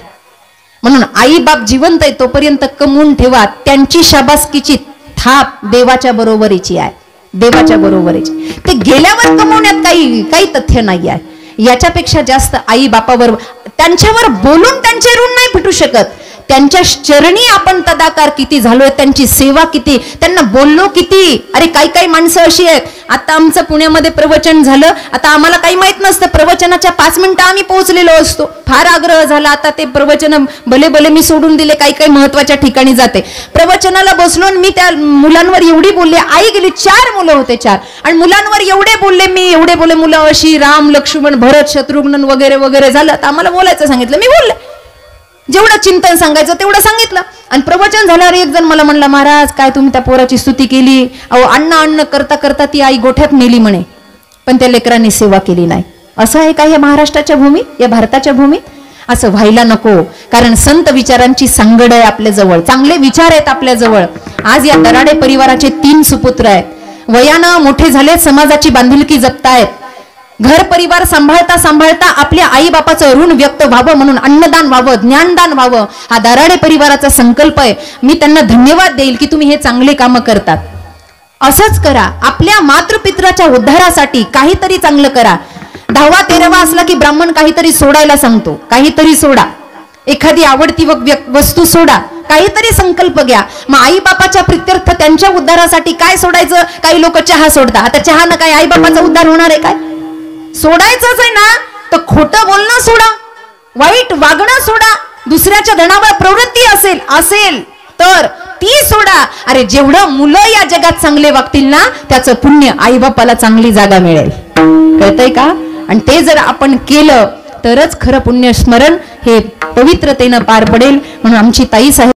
म्हणून आई बाप जिवंत आहे तोपर्यंत कमवून ठेवा. त्यांची शाबासकीची थाप देवाच्या बरोबरीची आहे, देवाच्या बरोबरीची. ते गेल्यावर कमवण्यात काही तथ्य नाही आहे. याच्यापेक्षा जास्त आई बापावर त्यांच्यावर बोलून त्यांचे ऋण नाही फिटू शकत. त्यांच्या चरणी आपण तदाकार किती झालोय, त्यांची सेवा किती, त्यांना बोललो किती. अरे काही माणसं अशी आहेत, आता आमचं पुण्यामध्ये प्रवचन झालं, आता आम्हाला काही माहित नसतं, प्रवचनाच्या 5 मिनिटं आम्ही पोहोचलेलो असतो, फार आग्रह झाला, आता ते प्रवचन भले मी सोडून दिले, काही महत्वाच्या ठिकाणी जाते. प्रवचनाला बसलो आणि मी त्या मुलांवर एवढी बोलले, आई गेली, 4 मुलं होते, 4, आणि मुलांवर एवढे बोलले, मुलं अशी राम लक्ष्मण भरत शत्रुघ्न वगैरे वगैरे झालं. तर आम्हाला बोलायचं सांगितलं, मी बोलले, जेवढं चिंतन सांगायचं तेवढं सांगितलं. आणि प्रवचन झाल्यावर एक जण मला म्हणला, महाराज काय तुम्ही त्या पोराची स्तुती केली, अहो अन्न करता करता ती आई गोठ्यात मेली म्हणे, पण त्या लेकरांनी सेवा केली नाही. असं आहे का या महाराष्ट्राच्या भूमीत, या भारताच्या भूमीत? असं व्हायला नको. कारण संत विचारांची सांगड आहे आपल्या जवळ, चांगले विचार आहेत आपल्या जवळ. आज या दराडे परिवाराचे 3 सुपुत्र आहेत, वयानं मोठे झाले, समाजाची बांधिलकी जपतायत. घर परिवार सांभाळता सांभाळता आपल्या आई बापाचं ऋण व्यक्त व्हावं म्हणून अन्नदान व्हावं, ज्ञानदान व्हावं, हा दराडे परिवाराचा संकल्प आहे. मी त्यांना धन्यवाद देईल की तुम्ही हे चांगले कामं करतात. असंच करा, आपल्या मातृपित्राच्या उद्धारासाठी काहीतरी चांगलं करा. 10वा 13वा असला की ब्राह्मण काहीतरी सोडायला सांगतो, काहीतरी सोडा, एखादी आवडती वस्तू सोडा, काहीतरी संकल्प घ्या. मग आई बापाच्या प्रित्यर्थ त्यांच्या उद्धारासाठी काय सोडायचं? काही लोक चहा सोडतात. आता चहानं काय आई बापाचा उद्धार होणार आहे काय? सोडायचंच आहे ना, तर खोटं बोलणं सोडा, वाईट वागणं सोडा, दुसऱ्याच्या धनावर प्रवृत्ती असेल तर ती सोडा. अरे जेवढं मुलं या जगात चांगले वागतील ना, त्याचं पुण्य आई बापाला चांगली जागा मिळेल. कळतंय का? आणि ते जर आपण केलं तरच खरं पुण्य स्मरण हे पवित्रतेनं पार पडेल. म्हणून आमची ताई साहेब